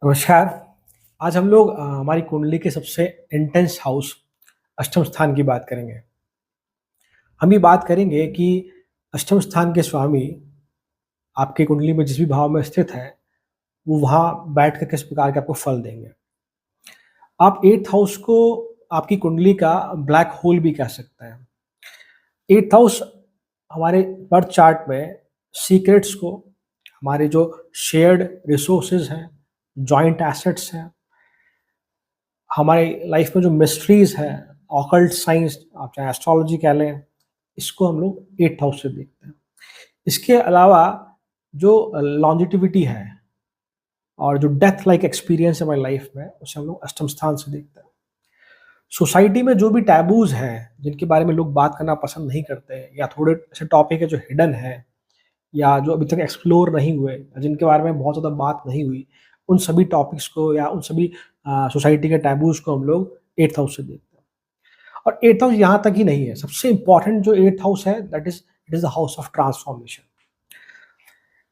नमस्कार। आज हम लोग हमारी कुंडली के सबसे इंटेंस हाउस अष्टम स्थान की बात करेंगे। हम ये बात करेंगे कि अष्टम स्थान के स्वामी आपकी कुंडली में जिस भी भाव में स्थित है, वो वहाँ बैठकर किस प्रकार के आपको फल देंगे। आप 8th हाउस को आपकी कुंडली का ब्लैक होल भी कह सकते हैं। 8th हाउस हमारे बर्थ चार्ट में सीक्रेट्स को, हमारे जो शेयर्ड रिसोर्सेज हैं, जॉइंट एसेट्स हैं, हमारी लाइफ में जो मिस्ट्रीज है, ऑकल्ट साइंस आप चाहे एस्ट्रोलॉजी कह लें, इसको हम लोग 8th हाउस से देखते हैं। इसके अलावा जो लॉन्जिटिविटी है और जो डेथ लाइक एक्सपीरियंस है हमारी लाइफ में, उसे हम लोग अष्टम स्थान से देखते हैं। सोसाइटी में जो भी टैबूज हैं, जिनके बारे में लोग बात करना पसंद नहीं करते, या थोड़े ऐसे टॉपिक है जो हिडन है या जो अभी तक एक्सप्लोर नहीं हुए, जिनके बारे में बहुत ज़्यादा बात नहीं हुई, उन सभी टॉपिक्स को या उन सभी सोसाइटी के टैबूज को हम लोग 8th हाउस से देखते हैं। और 8th हाउस यहाँ तक ही नहीं है, सबसे इंपॉर्टेंट जो 8th हाउस है, that is it is the house of transformation.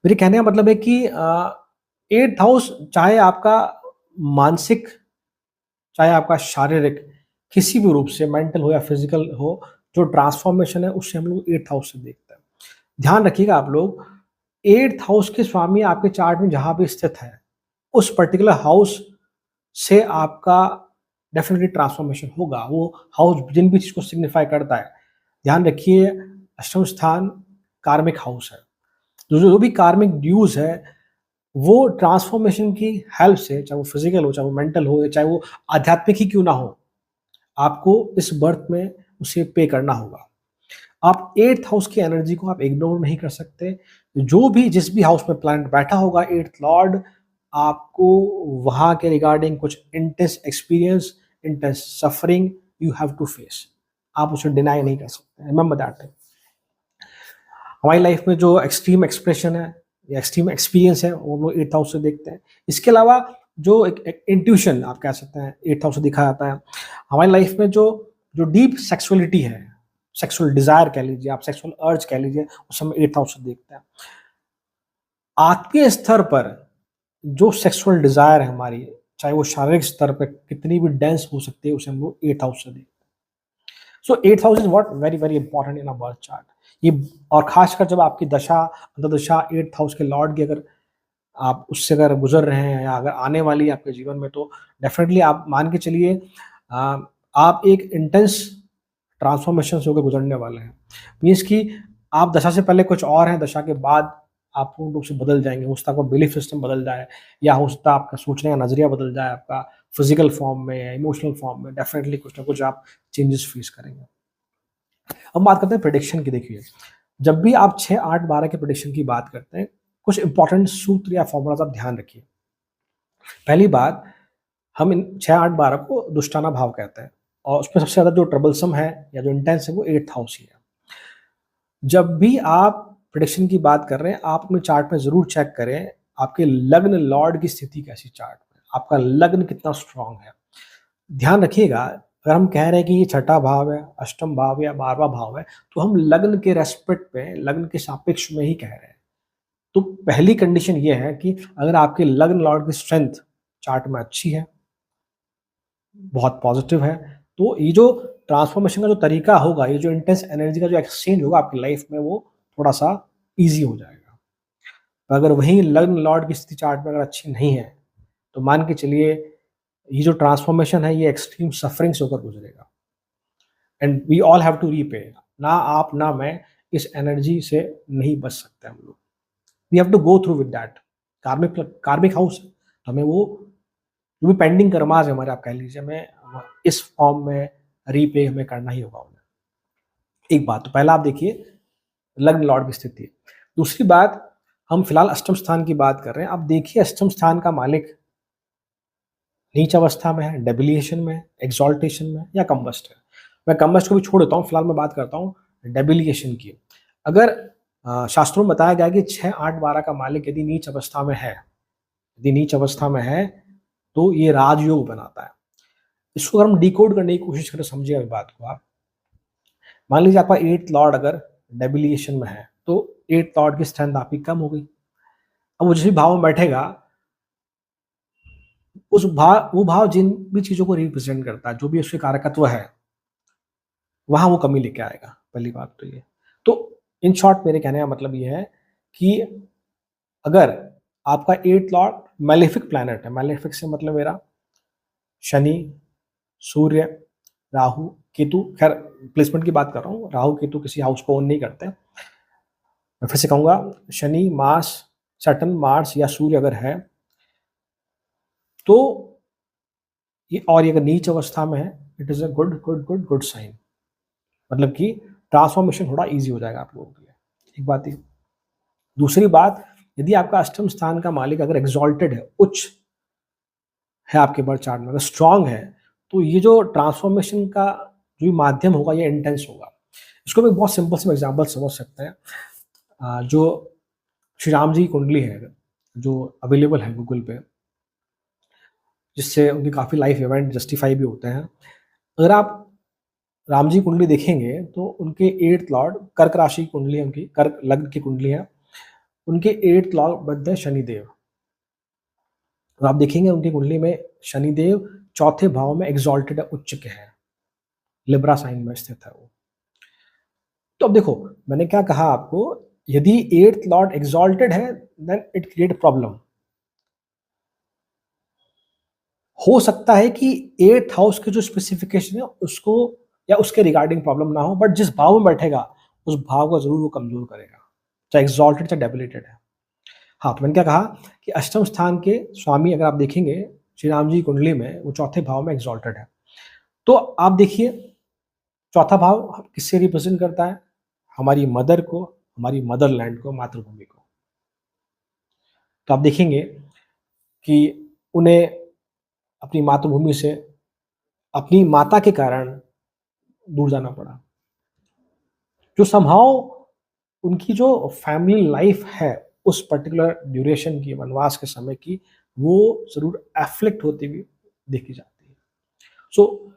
मेरे कहने का मतलब है कि 8th हाउस चाहे आपका मानसिक, चाहे आपका शारीरिक, किसी भी रूप से मेंटल हो या फिजिकल हो, जो ट्रांसफॉर्मेशन है उससे हम लोग 8th हाउस से देखते हैं। ध्यान रखिएगा आप लोग, 8th हाउस के स्वामी आपके चार्ट में जहां भी स्थित है, उस पर्टिकुलर हाउस से आपका डेफिनेटली ट्रांसफॉर्मेशन होगा। वो हाउस जिन भी चीज को सिग्निफाई करता है, ध्यान रखिए, अष्टम स्थान कार्मिक हाउस है। जो भी कार्मिक ड्यूज है, वो ट्रांसफॉर्मेशन की हेल्प से, चाहे वो फिजिकल हो, चाहे वो मेंटल हो, चाहे वो आध्यात्मिक ही क्यों ना हो, आपको इस बर्थ में उसे पे करना होगा। आप 8th हाउस की एनर्जी को आप इग्नोर नहीं कर सकते। जो भी जिस भी हाउस में प्लैनेट बैठा होगा, 8th लॉर्ड आपको वहां के रिगार्डिंग कुछ intense experience, intense suffering you have to face. आप उसे डिनाई नहीं कर सकते। Remember that. हमारी लाइफ में जो एक्सट्रीम एक्सप्रेशन है या एक्सट्रीम एक्सपीरियंस है, वो हम लोग 8th हाउस से देखते हैं। इसके अलावा जो एक इंट्यूशन आप कह सकते हैं, 8th हाउस से दिखा जाता है। हमारी लाइफ में जो जो डीप सेक्सुअलिटी है, सेक्सुअल डिजायर कह लीजिए, आप सेक्सुअल अर्ज कह लीजिए, उसे हम 8th हाउस से देखते हैं। आत्मीय स्तर पर जो सेक्सुअल डिजायर है हमारी, चाहे वो शारीरिक स्तर पर कितनी भी डेंस हो सकती है, उसे हम लोग 8th हाउस से देखते हैं। सो 8th house is what very very important in a birth chart. ये, और खासकर जब आपकी दशा अंतर्दशा 8th हाउस के लॉर्ड की अगर आप उससे अगर गुजर रहे हैं या अगर आने वाली है आपके जीवन में, तो डेफिनेटली आप मान के चलिए, आ, आप एक इंटेंस ट्रांसफॉर्मेशन से होकर गुजरने वाले हैं। मीन्स कि आप दशा से पहले कुछ और हैं, दशा के बाद आप पूर्ण रूप से बदल जाएंगे। हो सकता है आपका बिलीफ सिस्टम बदल जाए, या हो सकता है आपका सोचने का नजरिया बदल जाए, आपका फिजिकल फॉर्म में या इमोशनल फॉर्म में डेफिनेटली कुछ ना कुछ आप चेंजेस फेस करेंगे। अब बात करते हैं प्रिडिक्शन की। देखिए, जब भी आप 6, 8, 12 के प्रिडिक्शन की बात करते हैं, कुछ इंपॉर्टेंट सूत्र या फॉर्मूलाज आप ध्यान रखिए। पहली बात, हम इन 6, 8, 12 को दुष्टाना भाव कहते हैं, और उसमें सबसे ज्यादा जो ट्रबलसम है या जो इंटेंस है, वो 8th हाउस ही है। जब भी आप प्रिडिक्शन की बात कर रहे हैं, आप अपने चार्ट में जरूर चेक करें आपके लग्न लॉर्ड की स्थिति कैसी चार्ट में, आपका लग्न कितना स्ट्रांग है। ध्यान रखिएगा, अगर हम कह रहे हैं कि ये छठा भाव है, अष्टम भाव या 12वां भाव है, तो हम लग्न के रेस्पेक्ट पे, लग्न के सापेक्ष में ही कह रहे हैं। तो पहली कंडीशन ये है कि अगर आपके लग्न लॉर्ड की स्ट्रेंथ चार्ट में अच्छी है, बहुत पॉजिटिव है, तो ये जो ट्रांसफॉर्मेशन का जो तरीका होगा, ये जो इंटेंस एनर्जी का जो एक्सचेंज होगा आपकी लाइफ में, वो थोड़ा सा ईजी हो जाएगा। पर अगर वहीं लग्न लॉर्ड की स्थिति चार्ट में अगर अच्छी नहीं है, तो मान के चलिए ये जो ट्रांसफॉर्मेशन है, ये एक्सट्रीम सफरिंग से होकर गुजरेगा। And we all have to repay. ना आप ना मैं इस एनर्जी से नहीं बच सकते हम लोग। We have to go through with that. Karmic karmic house है, तो हमें वो जो भी पेंडिंग कर्माज है हमारे, आप कह लीजिए, हमें इस फॉर्म में रीपे हमें करना ही होगा उन्हें। एक बात तो पहला आप देखिए लग्न लॉर्ड की स्थिति। दूसरी बात, हम फिलहाल अष्टम स्थान की बात कर रहे हैं। आप देखिए अष्टम स्थान का मालिक नीच अवस्था में है, डेबिलिएशन में है, एक्सॉल्टेशन में या कम्बस्ट है। मैं कम्बस्ट को भी छोड़ देता हूँ, फिलहाल मैं बात करता हूँ डेबिलिएशन की। अगर शास्त्रों में बताया गया कि 6, 8, 12 का मालिक यदि नीच अवस्था में है, यदि नीच अवस्था में है, तो ये राजयोग बनाता है। इसको अगर हम डिकोड करने की कोशिश करें, समझिए इस बात को आप। मान लीजिए आपका 8th लॉर्ड अगर डेबिलिएशन में है, तो 8th लॉर्ड की स्ट्रेंथ आपकी कम हो गई। अब वो जिस भी भाव में बैठेगा, वो भाव जिन भी चीज़ों को रिप्रेज़ेंट करता है, जो भी उसके कारकत्व है, वहाँ वो कमी लेके आएगा, पहली बात तो ये। तो इन शॉर्ट मेरे कहने का मतलब ये है कि अगर आपका 8th लॉर्ड मैलेफिक प्लैनेट है, मैलेफिक से मतलब मेरा शनि, सूर्य, राहु, केतु, खैर प्लेसमेंट की बात कर रहा हूँ, राहु, केतु किसी हाउस को ओन नहीं करते। मैं फिर से कहूँगा, शनि, मार्स, सैटर्न, मार्स या सूर्य अगर है, तो ये, और ये अगर नीच अवस्था में है, it is a good sign. मतलब कि ट्रांसफॉर्मेशन थोड़ा ईज़ी हो जाएगा आप लोगों के लिए। एक बात ये। दूसरी बात, यदि आपका अष्टम स्थान का मालिक अगर एक्सॉल्टेड है, उच्च है आपके बर्थ चार्ट में, अगर स्ट्रांग है, तो ये जो ट्रांसफॉर्मेशन का जो भी माध्यम होगा, ये इंटेंस होगा। इसको मैं बहुत सिंपल से एग्जांपल समझ सकते हैं। जो श्री राम जी की कुंडली है, जो अवेलेबल है गूगल पे, जिससे उनके काफ़ी लाइफ इवेंट जस्टिफाई भी होते हैं। अगर आप राम जी की कुंडली देखेंगे तो उनके 8th लॉर्ड कर्क राशि की कुंडली है, उनकी कर्क लग्न की कुंडली है, उनके 8th लॉर्ड बद्ध है शनिदेव। और आप देखेंगे उनकी कुंडली में शनिदेव चौथे भाव में एग्जॉल्टेड है, उच्च के हैं, लिब्रा साइन में स्थित है वो। तो अब देखो, मैंने क्या कहा आपको, यदि 8th लॉर्ड एग्जॉल्टेड है, देन इट क्रिएट प्रॉब्लम। हो सकता है कि 8th हाउस के जो स्पेसिफिकेशन है उसको या उसके रिगार्डिंग प्रॉब्लम ना हो, बट जिस भाव में बैठेगा उस भाव को जरूर वो कमजोर करेगा, चाहे एग्जॉल्टेड चाहे डेबिलिटेड है। हाँ, तो मैंने क्या कहा कि अष्टम स्थान के स्वामी अगर आप देखेंगे श्री राम जी की कुंडली में, वो चौथे भाव में एग्जॉल्टेड है। तो आप देखिए, चौथा भाव किससे रिप्रेजेंट करता है? हमारी मदर को, हमारी मदरलैंड को, मातृभूमि को। तो आप देखेंगे कि उन्हें अपनी मातृभूमि से अपनी माता के कारण दूर जाना पड़ा, जो समहाउ उनकी जो फैमिली लाइफ है उस पर्टिकुलर ड्यूरेशन की, वनवास के समय की, वो जरूर एफ्लेक्ट होती हुई देखी जाती है। सो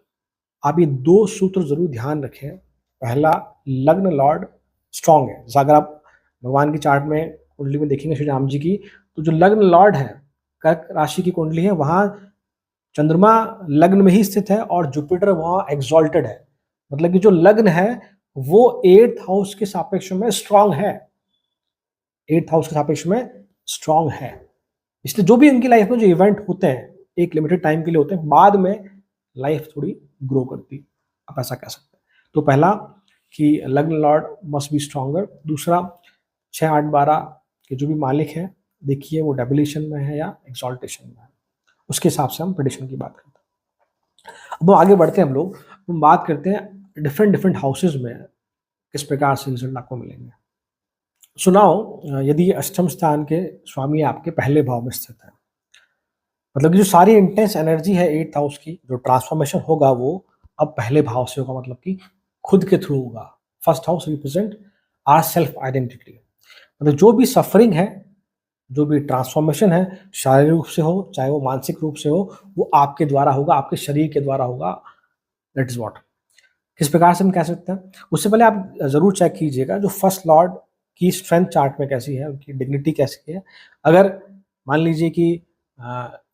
आप ये दो सूत्र जरूर ध्यान रखें। पहला, लग्न लॉर्ड स्ट्रांग है। अगर आप भगवान की चार्ट में कुंडली में देखेंगे श्री राम जी की, तो जो लग्न लॉर्ड है, कर्क राशि की कुंडली है, वहां चंद्रमा लग्न में ही स्थित है और जुपिटर वहां एग्जॉल्टेड है। मतलब कि जो लग्न है वो 8th हाउस के सापेक्ष में स्ट्रांग है, 8th हाउस के सापेक्ष में स्ट्रांग है। इसलिए जो भी उनकी लाइफ में जो इवेंट होते हैं, एक लिमिटेड टाइम के लिए होते हैं, बाद में लाइफ थोड़ी ग्रो करती, आप ऐसा कह सकते हैं। तो पहला कि लग्न लॉर्ड मस्ट बी स्ट्रॉन्गर। दूसरा, 6, 8, 12 के जो भी मालिक है, देखिए वो डेबिलिशन में है या एक्सॉल्टेशन में है, उसके हिसाब से हम प्रेडिक्शन की बात करते हैं। अब आगे बढ़ते हैं, हम बात करते हैं डिफरेंट हाउसेज में किस प्रकार से रिजल्ट आपको मिलेंगे। सुनाओ, यदि अष्टम स्थान के स्वामी आपके पहले भाव में स्थित है, मतलब कि जो सारी इंटेंस एनर्जी है 8th हाउस की, जो ट्रांसफॉर्मेशन होगा वो अब पहले भाव से होगा, मतलब कि खुद के थ्रू होगा। First house represent are self identity. मतलब जो भी सफरिंग है, जो भी ट्रांसफॉर्मेशन है, शारीरिक रूप से हो चाहे वो मानसिक रूप से हो, वो आपके द्वारा होगा, आपके शरीर के द्वारा होगा। That is what. किस प्रकार से हम कह सकते हैं, उससे पहले आप जरूर चेक कीजिएगा जो फर्स्ट लॉर्ड की स्ट्रेंथ चार्ट में कैसी है, उनकी डिग्निटी कैसी है। अगर मान लीजिए कि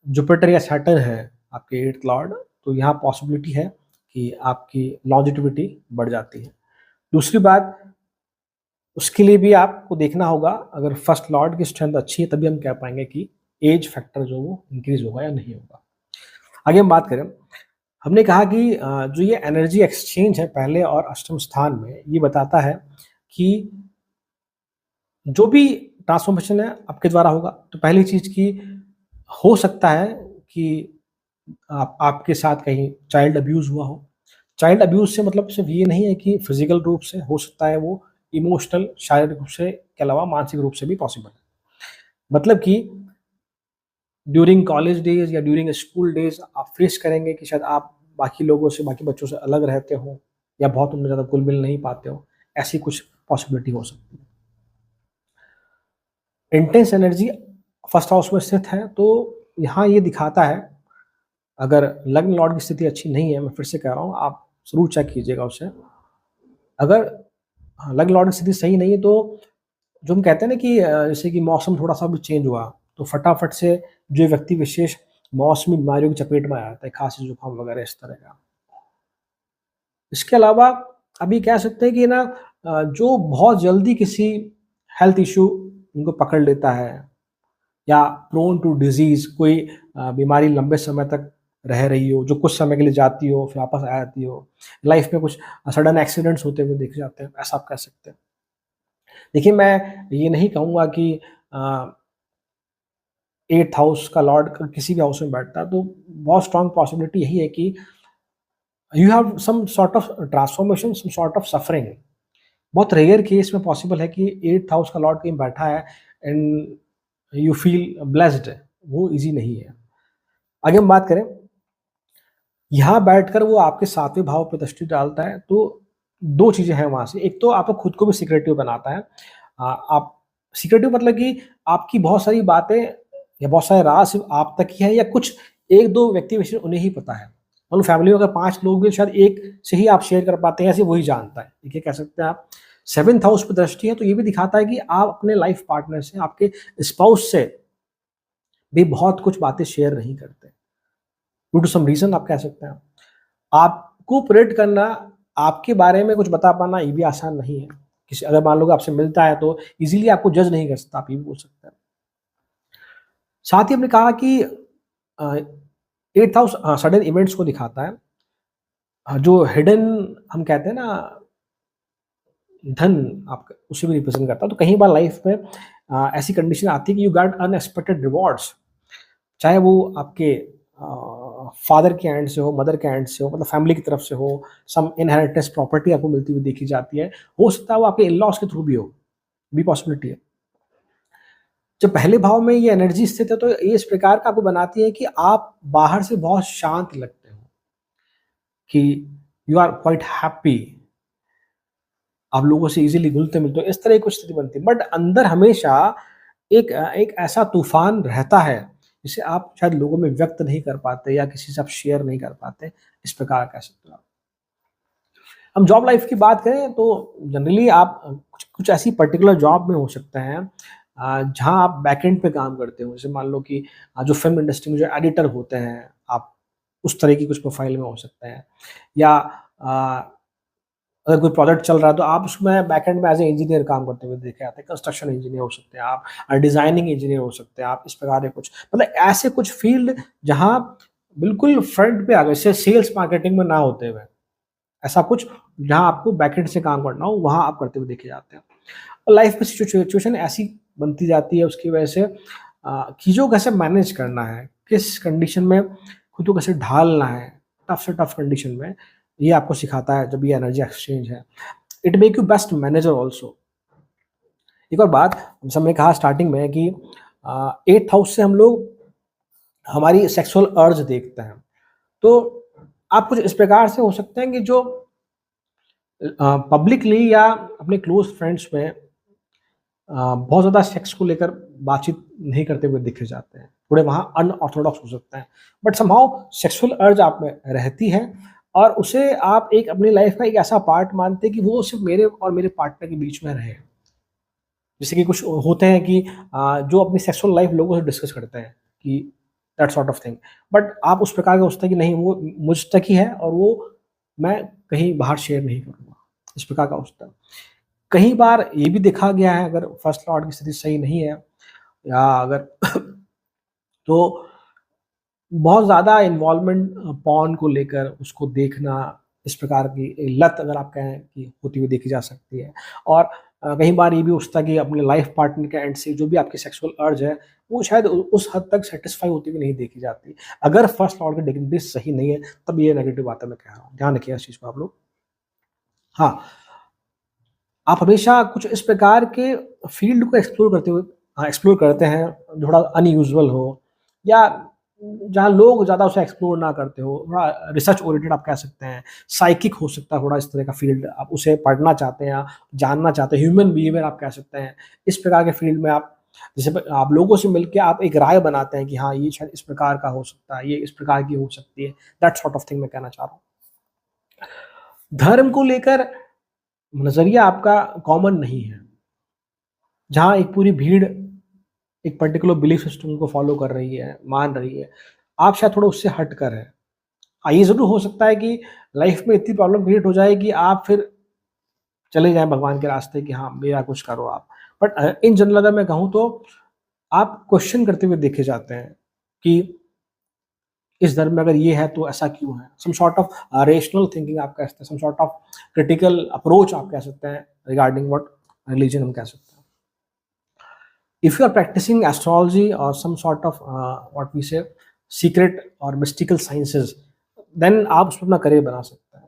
जुपिटर या सैटर्न है आपके 8th लॉर्ड, तो यहाँ पॉसिबिलिटी है कि आपकी लॉन्जिटिविटी बढ़ जाती है। दूसरी बात, उसके लिए भी आपको देखना होगा, अगर फर्स्ट लॉर्ड की स्ट्रेंथ अच्छी है तभी हम कह पाएंगे कि एज फैक्टर जो वो इंक्रीज होगा या नहीं होगा। आगे हम बात करें, हमने कहा कि जो ये एनर्जी एक्सचेंज है पहले और अष्टम स्थान में, ये बताता है कि जो भी ट्रांसफॉर्मेशन है आपके द्वारा होगा। तो पहली चीज की, हो सकता है कि आपके साथ कहीं चाइल्ड अब्यूज हुआ हो। चाइल्ड अब्यूज से मतलब सिर्फ ये नहीं है कि फिजिकल रूप से, हो सकता है वो इमोशनल, शारीरिक रूप से के अलावा मानसिक रूप से भी पॉसिबल है। मतलब कि ड्यूरिंग कॉलेज डेज या ड्यूरिंग स्कूल डेज आप फेस करेंगे कि शायद आप बाकी लोगों से, बाकी बच्चों से अलग रहते हो या बहुत उनमें ज़्यादा घुल मिल नहीं पाते हो, ऐसी कुछ पॉसिबिलिटी हो सकती है। इंटेंस एनर्जी फर्स्ट हाउस में स्थित है, तो यहाँ ये दिखाता है, अगर लग्न लॉर्ड की स्थिति अच्छी नहीं है, मैं फिर से कह रहा हूँ, आप जरूर चेक कीजिएगा उसे। अगर लग्न लॉर्ड की स्थिति सही नहीं है, तो जो हम कहते हैं ना कि जैसे कि मौसम थोड़ा सा भी चेंज हुआ, तो फटाफट से जो व्यक्ति विशेष मौसमी बीमारियों की चपेट में आ जाता है, खांसी जुकाम वगैरह इस तरह का। इसके अलावा अभी कह सकते हैं कि ना जो बहुत जल्दी किसी हेल्थ इश्यू उनको पकड़ लेता है, या प्रोन टू डिजीज, कोई बीमारी लंबे समय तक रह रही हो, जो कुछ समय के लिए जाती हो फिर वापस आ जाती हो, लाइफ में कुछ सडन एक्सीडेंट्स होते हुए देखे जाते हैं, ऐसा आप कह सकते हैं। देखिए, मैं ये नहीं कहूँगा कि 8th हाउस का लॉर्ड किसी भी हाउस में बैठता है, तो बहुत स्ट्रांग पॉसिबिलिटी यही है कि you have some sort of transformation, some sort of suffering. बहुत रेयर केस में पॉसिबल है कि 8th हाउस का लॉर्ड कहीं बैठा है एंड यू फील ब्लेस्ड, वो ईज़ी नहीं है। आगे हम बात करें, यहाँ बैठकर वो आपके 7वें भाव पे दृष्टि डालता है, तो 2 चीज़ें हैं वहाँ से। एक तो आपको खुद को भी सिक्रेटिव बनाता है। आप सिक्रेटिव मतलब कि आपकी बहुत सारी बातें या बहुत सारे राज़ सिर्फ़ आप तक ही हैं, या कुछ 1-2 व्यक्ति विशेष उन्हें ही पता है। मतलब फैमिली में अगर 5 लोग भी शायद एक से ही आप शेयर कर पाते हैं, ऐसे वही जानता है। देखिए, कह सकते हैं आप 7th हाउस पे दृष्टि है, तो ये भी दिखाता है कि आप अपने लाइफ़ पार्टनर से, आपके स्पाउस से भी बहुत कुछ बातें शेयर नहीं करते। ड्यू टू सम रीज़न आप कह सकते हैं। आपको प्रेडिक्ट करना, आपके बारे में कुछ बता पाना, ये भी आसान नहीं है। किसी अगर मान लो कि आपसे मिलता है तो ईज़िली आपको जज नहीं कर सकता, आप ये भी बोल सकते हैं। साथ ही हमने कहा कि 8th हाउस सडन इवेंट्स को दिखाता है। जो हिडन हम कहते हैं ना, धन आपका उसे भी रिप्रेज़ेंट करता है। तो कई बार लाइफ़ में ऐसी कंडीशन आती है कि यू गेट अनएक्सपेक्टेड रिवॉर्ड्स, चाहे वो आपके फादर के एंड से हो, मदर के एंड से हो, मतलब फैमिली की तरफ से हो, सम इनहेरिटेंस प्रॉपर्टी आपको मिलती हुई देखी जाती है। हो सकता है वो आपके इन-लॉज़ के थ्रू भी हो, भी पॉसिबिलिटी है। जब पहले भाव में ये एनर्जी स्थित है, तो ये इस प्रकार का आपको बनाती है कि आप बाहर से बहुत शांत लगते हो, कि यू आर क्वाइट हैप्पी, आप लोगों से ईज़िली घुलते-मिलते हो, इस तरह की कुछ स्थिति बनती है। बट अंदर हमेशा एक ऐसा तूफ़ान रहता है, जिसे आप शायद लोगों में व्यक्त नहीं कर पाते या किसी से आप शेयर नहीं कर पाते, इस प्रकार कह सकते हो आप। हम जॉब लाइफ़ की बात करें तो जनरली आप कुछ कुछ ऐसी पर्टिकुलर जॉब में हो सकते हैं जहाँ आप बैकएंड पे काम करते हो। जैसे मान लो कि जो फ़िल्म इंडस्ट्री में जो एडिटर होते हैं, आप उस तरह की कुछ प्रोफ़ाइल में हो सकते हैं। या अगर कोई प्रोजेक्ट चल रहा है तो आप उसमें बैकएंड में एज़ ए इंजीनियर काम करते हुए देखे जाते हैं। कंस्ट्रक्शन इंजीनियर हो सकते हैं आप, डिज़ाइनिंग इंजीनियर हो सकते हैं आप, इस प्रकार के कुछ, मतलब ऐसे कुछ फ़ील्ड जहाँ बिल्कुल फ्रंट पे आ गए, जैसे सेल्स मार्केटिंग में ना होते हुए, ऐसा कुछ जहाँ आपको बैकएंड से काम करना हो, वहाँ आप करते हुए देखे जाते हैं। और लाइफ़ में सिचुएशन ऐसी बनती जाती है उसकी वजह से चीज़ों को कैसे मैनेज करना है, किस कंडीशन में खुद को कैसे ढालना है, टफ से टफ कंडीशन में, ये आपको सिखाता है जब ये एनर्जी एक्सचेंज है। It make you best manager also. एक और बात, जैसे हमने कहा स्टार्टिंग में कि 8th हाउस से हम लोग हमारी सेक्सुअल अर्ज देखते हैं। तो आप कुछ इस प्रकार से हो सकते हैं कि जो पब्लिकली या अपने क्लोज़ फ्रेंड्स में बहुत ज़्यादा सेक्स को लेकर बातचीत नहीं करते हुए देखे जाते हैं। थोड़े वहाँ अनऑर्थोडॉक्स हो सकते हैं। बट समहाउ सेक्सुअल अर्ज आप में रहती है, और उसे आप एक अपनी लाइफ़ का एक ऐसा पार्ट मानते हैं कि वो सिर्फ़ मेरे और मेरे पार्टनर के बीच में रहे। जैसे कि कुछ होते हैं कि जो अपनी सेक्सुअल लाइफ़ लोगों से डिस्कस करते हैं कि that sort of thing. But आप उस प्रकार के सोचते हैं कि नहीं, वो मुझ तक ही है और वो मैं कहीं बाहर शेयर नहीं करूँगा। इस प्रकार का सोचता है। कई बार ये भी देखा गया है, अगर फर्स्ट लॉर्ड की स्थिति सही नहीं है, या अगर तो बहुत ज़्यादा इन्वॉल्वमेंट पॉर्न को लेकर उसको देखना, इस प्रकार की एक लत अगर आप कहें कि होती हुई देखी जा सकती है। और कई बार ये भी होता है कि अपने लाइफ पार्टनर के एंड से जो भी आपकी सेक्सुअल अर्ज है, वो शायद उस हद तक सेटिस्फाई होती हुई नहीं देखी जाती। अगर फर्स्ट लॉर्ड की डिग्निटी सही नहीं है, तब ये नेगेटिव बात है, मैं कह रहा हूँ। ध्यान रखिएगा इस चीज़ को आप लोग। हाँ, आप हमेशा कुछ इस प्रकार के फ़ील्ड को एक्सप्लोर करते हैं, थोड़ा अनयूजुअल हो, या जहाँ लोग ज़्यादा उसे एक्सप्लोर ना करते हो, थोड़ा रिसर्च ओरिएंटेड आप कह सकते हैं, साइकिक हो सकता है, थोड़ा इस तरह का फ़ील्ड आप उसे पढ़ना चाहते हैं या जानना चाहते हैं, ह्यूमन बिहेवियर आप कह सकते हैं। इस प्रकार के फ़ील्ड में आप जैसे आप लोगों से मिलके आप एक राय बनाते हैं कि हाँ, ये शायद इस प्रकार का हो सकता है, ये इस प्रकार की हो सकती है, दैट सॉर्ट ऑफ थिंग मैं कहना चाह रहा हूँ। धर्म को लेकर नज़रिया आपका कॉमन नहीं है। जहाँ एक पूरी भीड़ एक पर्टिकुलर बिलीफ सिस्टम को फॉलो कर रही है, मान रही है, आप शायद थोड़ा उससे हट कर है। ये ज़रूर हो सकता है कि लाइफ में इतनी प्रॉब्लम क्रिएट हो जाए कि आप फिर चले जाएँ भगवान के रास्ते कि हाँ, मेरा कुछ करो आप। बट इन जनरल अगर मैं कहूँ तो आप क्वेश्चन करते हुए देखे जाते हैं कि इस धर्म में अगर ये है तो ऐसा क्यों है? Some sort of rational thinking आप कह सकते हैं, some sort of critical approach आप कह सकते हैं रिगार्डिंग व्हाट रिलीजन हम कह सकते हैं। If you are practicing astrology or some sort of what we say secret or mystical sciences, then आप उसमें अपना करियर बना सकते हैं।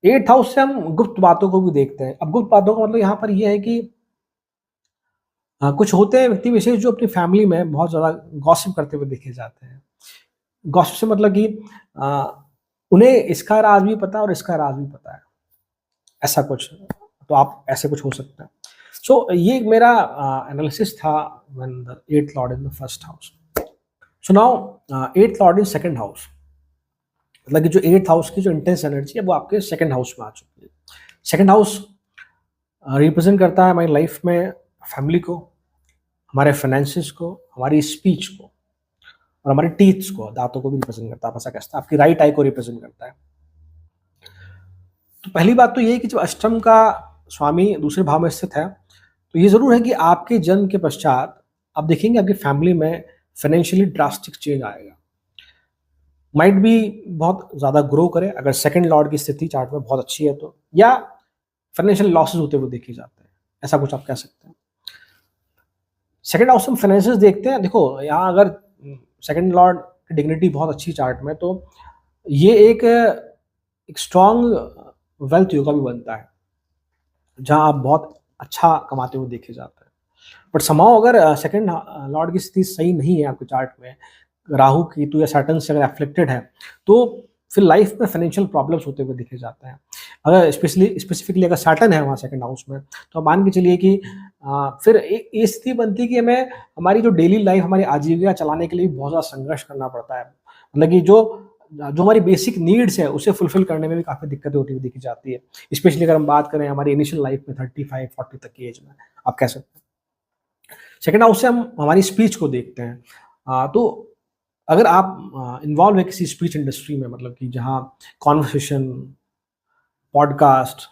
8th हाउस से हम गुप्त बातों को भी देखते हैं। अब गुप्त बातों का मतलब यहाँ पर ये है कि कुछ होते हैं व्यक्ति विशेष जो अपनी फैमिली में बहुत ज़्यादा गॉसिप करते हुए देखे जाते हैं। गॉसिप से मतलब कि उन्हें इसका राज भी पता है और इसका राज भी पता है, ऐसा कुछ। तो आप ऐसे कुछ हो सकता है। सो ये एक मेरा एनालिसिस था when the 8th lord in the first house. So now 8th lord in second house, मतलब कि जो 8th हाउस की जो इंटेंस एनर्जी है वो आपके सेकंड हाउस में आ चुकी है। सेकंड हाउस रिप्रेजेंट करता है हमारी लाइफ में फैमिली को, हमारे फाइनेंसेस को, हमारी स्पीच को और हमारे टीथ्स को, दांतों को भी रिप्रेजेंट करता है। आप ऐसा कहते हैं आपकी राइट आई को रिप्रेजेंट करता है। तो पहली बात तो ये है कि जब अष्टम का स्वामी दूसरे भाव में स्थित है तो ये ज़रूर है कि आपके जन्म के पश्चात आप देखेंगे आपकी फैमिली में फाइनेंशियली ड्रास्टिक चेंज आएगा। माइट भी बहुत ज़्यादा ग्रो करे अगर सेकंड लॉर्ड की स्थिति चार्ट में बहुत अच्छी है तो, या फाइनेंशियल लॉसेस होते हुए देखे जाते हैं, ऐसा कुछ आप कह सकते हैं। सेकंड हाउस में फाइनेंसेस देखते हैं। देखो यहाँ अगर सेकंड लॉर्ड की डिग्निटी बहुत अच्छी चार्ट में तो ये एक स्ट्रॉन्ग वेल्थ योगा भी बनता है जहाँ आप बहुत अच्छा कमाते हुए देखे जाते हैं। बट समहाउ अगर सेकंड लॉर्ड की स्थिति सही नहीं है आपके चार्ट में, राहु केतु या सैटर्न से अगर एफ्लिक्टेड है तो फिर लाइफ में फाइनेंशियल प्रॉब्लम्स होते हुए देखे जाते हैं। अगर स्पेसिफिकली अगर सैटर्न है वहाँ सेकंड हाउस में तो मान के चलिए कि फिर ये स्थिति बनती है कि हमें हमारी जो डेली लाइफ, हमारी आजीविका चलाने के लिए बहुत ज़्यादा संघर्ष करना पड़ता है। मतलब कि जो जो हमारी बेसिक नीड्स है उसे फुलफिल करने में भी काफ़ी दिक्कतें होती हुई देखी जाती है। स्पेशली अगर हम बात करें हमारी इनिशियल लाइफ में 35-40 तक की एज में, आप कह सकते हैं। सेकंड हाउस से हम हमारी स्पीच को देखते हैं। तो अगर आप इन्वॉल्व है किसी स्पीच इंडस्ट्री में, मतलब कि जहाँ कॉन्वर्सेशन, पॉडकास्ट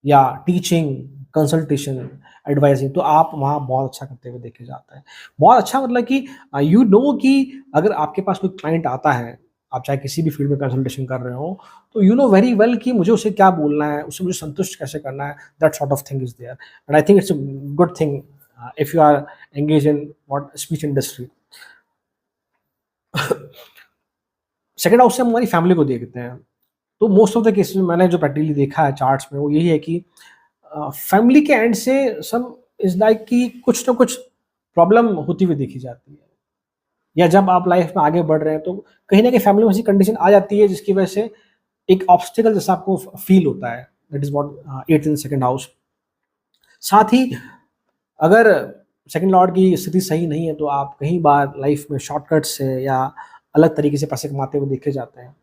या टीचिंग, कंसल्टेशन, एडवाइजिंग, तो आप वहाँ बहुत अच्छा करते हुए देखे जाते हैं। बहुत अच्छा मतलब कि यू नो कि अगर आपके पास कोई क्लाइंट आता है, आप चाहे किसी भी फील्ड में कंसल्टेशन कर रहे हो, तो यू नो वेरी वेल कि मुझे उसे क्या बोलना है, उसे मुझे संतुष्ट कैसे करना है। That sort of thing is there and I think it's a good thing if you are engage in what speech industry. Second house से हम हमारी फैमिली को देखते हैं। तो मोस्ट ऑफ द केसेस में मैंने जो प्रैक्टिकली देखा है चार्ट्स में वो यही है कि फैमिली के एंड से सम इज लाइक कि कुछ ना कुछ प्रॉब्लम होती हुई देखी जाती है, या जब आप लाइफ में आगे बढ़ रहे हैं तो कहीं ना कहीं फैमिली में ऐसी कंडीशन आ जाती है जिसकी वजह से एक ऑब्स्टिकल जैसा आपको फील होता है। That is what 8th in second house. साथ ही अगर सेकंड लॉर्ड की स्थिति सही नहीं है तो आप कई बार लाइफ में शॉर्टकट से या अलग तरीके से पैसे कमाते हुए देखे जाते हैं।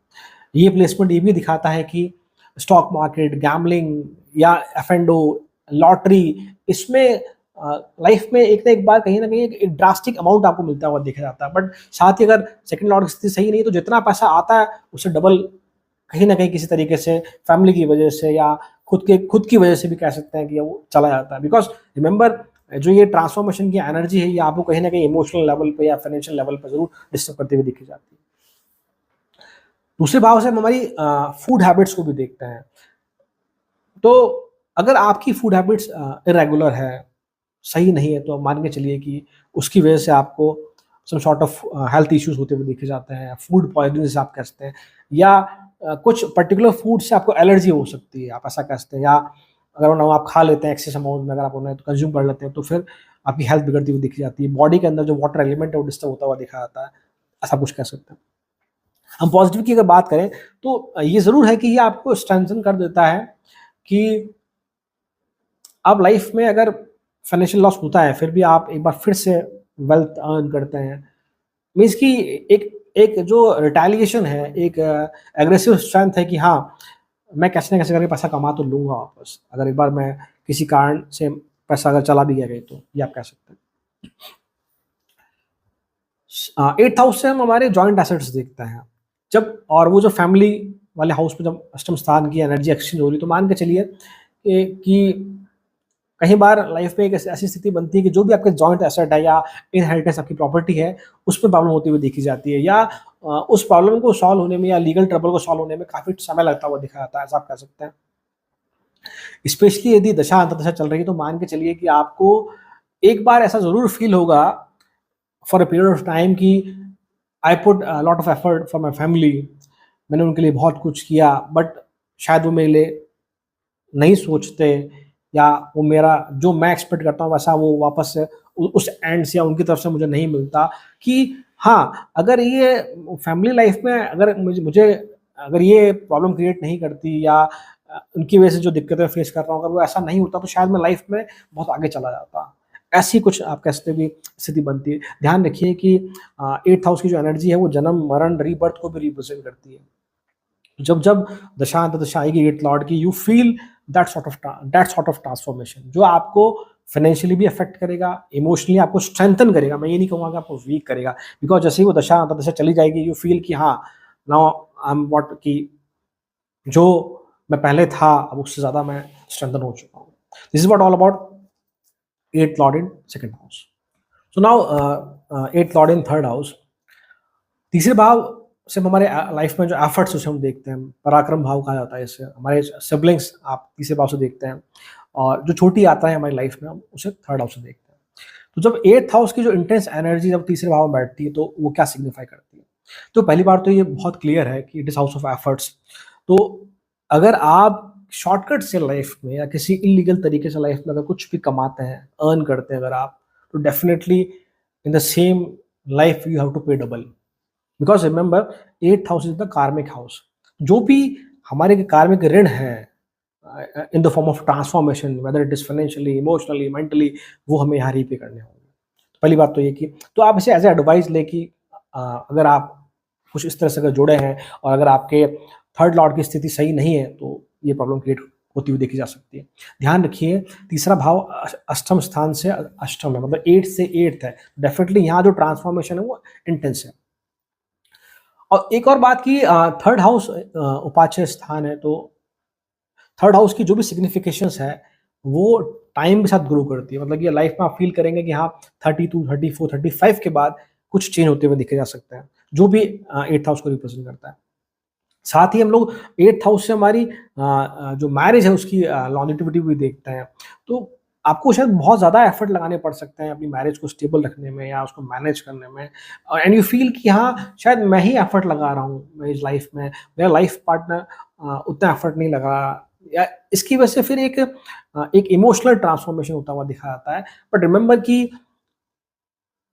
ये प्लेसमेंट ये भी दिखाता है कि स्टॉक मार्केट, गैम्बलिंग या एफ&ओ, लॉटरी, इसमें लाइफ में एक ना एक बार कहीं ना कहीं एक ड्रास्टिक अमाउंट आपको मिलता हुआ देखा जाता है। बट साथ ही अगर सेकंड लॉर्ड की स्थिति सही नहीं है तो जितना पैसा आता है उससे डबल कहीं ना कहीं किसी तरीके से फैमिली की वजह से या खुद की वजह से भी कह सकते हैं कि वो चला जाता है। बिकॉज रिमेंबर जो ये ट्रांसफॉर्मेशन की एनर्जी है ये आपको कहीं ना कहीं इमोशनल लेवल पे या फाइनेंशियल लेवल पर जरूर डिस्टर्ब करते हुए दिखी जाती है। दूसरे भाव से हम हमारी फूड हैबिट्स को भी देखते हैं। तो अगर आपकी फूड हैबिट्स इरेगुलर है, सही नहीं है, तो मान के चलिए कि उसकी वजह से आपको some sort of health issues होते हुए देखे जाते हैं, फूड पॉइजनिंग जिसे आप कह सकते हैं, या कुछ पर्टिकुलर फूड से आपको एलर्जी हो सकती है, आप ऐसा कह सकते हैं। या अगर उन्हें आप खा लेते हैं एक्सेस अमाउंट में, अगर आप उन्हें कंज्यूम कर लेते हैं तो फिर आपकी हेल्थ बिगड़ती हुई दिखी जाती है, बॉडी के अंदर जो वाटर एलिमेंट है वो डिस्टर्ब होता हुआ दिखा जाता है, ऐसा कुछ कह सकते हैं। हम पॉजिटिव की अगर बात करें तो ये ज़रूर है कि ये आपको स्ट्रेंथन कर देता है कि आप लाइफ में अगर फाइनेंशियल लॉस होता है फिर भी आप एक बार फिर से वेल्थ अर्न करते हैं। मीन्स कि एक एक जो रिटेलिएशन है, एक एग्रेसिव स्ट्रेंथ है कि हाँ, मैं कैसे ना कैसे करके पैसा कमा तो लूँगा वापस, अगर एक बार मैं किसी कारण से पैसा अगर चला भी गया कहीं तो, ये आप कह सकते हैं। एट्थ हाउस से हम हमारे जॉइंट एसेट्स देखते हैं। जब और वो जो फैमिली वाले हाउस में जब अष्टम स्थान की एनर्जी एक्सचेंज हो रही है, तो मान के चलिए कि कई बार लाइफ में एक ऐसी स्थिति बनती है कि जो भी आपके जॉइंट एसेट है या इनहेरिटेंस आपकी प्रॉपर्टी है, उसमें प्रॉब्लम होती हुई देखी जाती है, या उस प्रॉब्लम को सॉल्व होने में या लीगल ट्रबल को सॉल्व होने में काफ़ी समय लगता हुआ दिखा जाता है, ऐसा आप कह सकते हैं। स्पेशली यदि दशा अंतर्दशा चल रही है, तो मान के चलिए कि आपको एक बार ऐसा ज़रूर फ़ील होगा for a period of time कि I put lot of effort for my family, मैंने उनके लिए बहुत कुछ किया, बट शायद वो मेरे लिए नहीं सोचते, या वो मेरा जो मैं एक्सपेक्ट करता हूँ वैसा वो वापस से उस एंड से या उनकी तरफ से मुझे नहीं मिलता। कि हाँ, अगर ये फैमिली लाइफ में अगर मुझे अगर ये प्रॉब्लम क्रिएट नहीं करती, या उनकी वजह से जो दिक्कतें फेस कर रहा हूँ, अगर वो ऐसा नहीं होता, तो शायद मैं लाइफ में बहुत आगे चला जाता। ऐसी कुछ आप कह सकते हो कि स्थिति बनती है। ध्यान रखिए कि एट्थ हाउस की जो एनर्जी है वो जन्म, मरण, रीबर्थ को भी रिप्रेजेंट करती है। जब जब दशा अंतर्दशा आएगी एट लॉर्ड की, you feel that sort of transformation, जो आपको फाइनेंशियली भी अफेक्ट करेगा, इमोशनली आपको स्ट्रेंथन करेगा। मैं ये नहीं कहूँगा कि आपको वीक करेगा, बिकॉज जैसे ही वो दशा अंतर्दशा चली जाएगी, यू फील कि हाँ, नाउ आई एम व्हाट, कि जो मैं पहले था अब उससे ज़्यादा मैं स्ट्रेंथन हो चुका हूँ। This is what all about eight lord in second house. So now eight lord in third house. तीसरे भाव से हमारे लाइफ में जो एफर्ट्स उसे हम देखते हैं, पराक्रम भाव कहा जाता है इसे। हमारे सिबलिंग्स आप तीसरे भाव से देखते हैं, और जो छोटी आता है हमारी लाइफ में, हम उसे थर्ड हाउस से देखते हैं। तो जब एट्थ हाउस की जो इंटेंस एनर्जी जब तीसरे भाव में बैठती है, तो वो क्या सिग्निफाई करती है? तो पहली बार तो ये बहुत क्लियर है कि it is house of efforts. तो अगर आप शॉर्टकट से लाइफ में या किसी इलीगल तरीके से लाइफ में अगर कुछ भी कमाते हैं, अर्न करते हैं अगर आप, तो definitely in the same life you have to pay double. Because remember, eighth house is the karmic house. जो भी हमारे कार्मिक ऋण है in the form of transformation, whether it is financially, emotionally, mentally, वो हमें यहाँ रीपे करने होंगे। तो पहली बात तो ये कि तो आप इसे एज ए एडवाइस ले कि अगर आप कुछ इस तरह से अगर जुड़े हैं, और अगर आपके थर्ड लॉर्ड की स्थिति सही नहीं है, तो ये प्रॉब्लम क्रिएट होती हुई देखी जा सकती है। ध्यान रखिए, तीसरा भाव अष्टम स्थान से अष्टम है, मतलब एट से एट्थ है। डेफिनेटली यहाँ जो ट्रांसफॉर्मेशन है वो इंटेंस है। और एक और बात की, थर्ड हाउस उपाच्य स्थान है, तो थर्ड हाउस की जो भी सिग्निफिकेशंस है वो टाइम के साथ ग्रो करती है। मतलब ये लाइफ में आप फील करेंगे कि हाँ, 32, 34, 35 के बाद कुछ चेंज होते हुए देखे जा सकते हैं, जो भी एट्थ हाउस को रिप्रेजेंट करता है। साथ ही हम लोग एट्थ हाउस से हमारी जो मैरिज है उसकी लॉन्जिटिविटी भी देखते हैं। तो आपको शायद बहुत ज़्यादा एफर्ट लगाने पड़ सकते हैं अपनी मैरिज को स्टेबल रखने में या उसको मैनेज करने में, एंड यू फील कि हाँ, शायद मैं ही एफर्ट लगा रहा हूँ मेरी लाइफ में, मेरा लाइफ पार्टनर उतना एफर्ट नहीं लगा रहा, या इसकी वजह से फिर एक इमोशनल ट्रांसफॉर्मेशन होता हुआ दिखा जाता है। बट रिमेंबर कि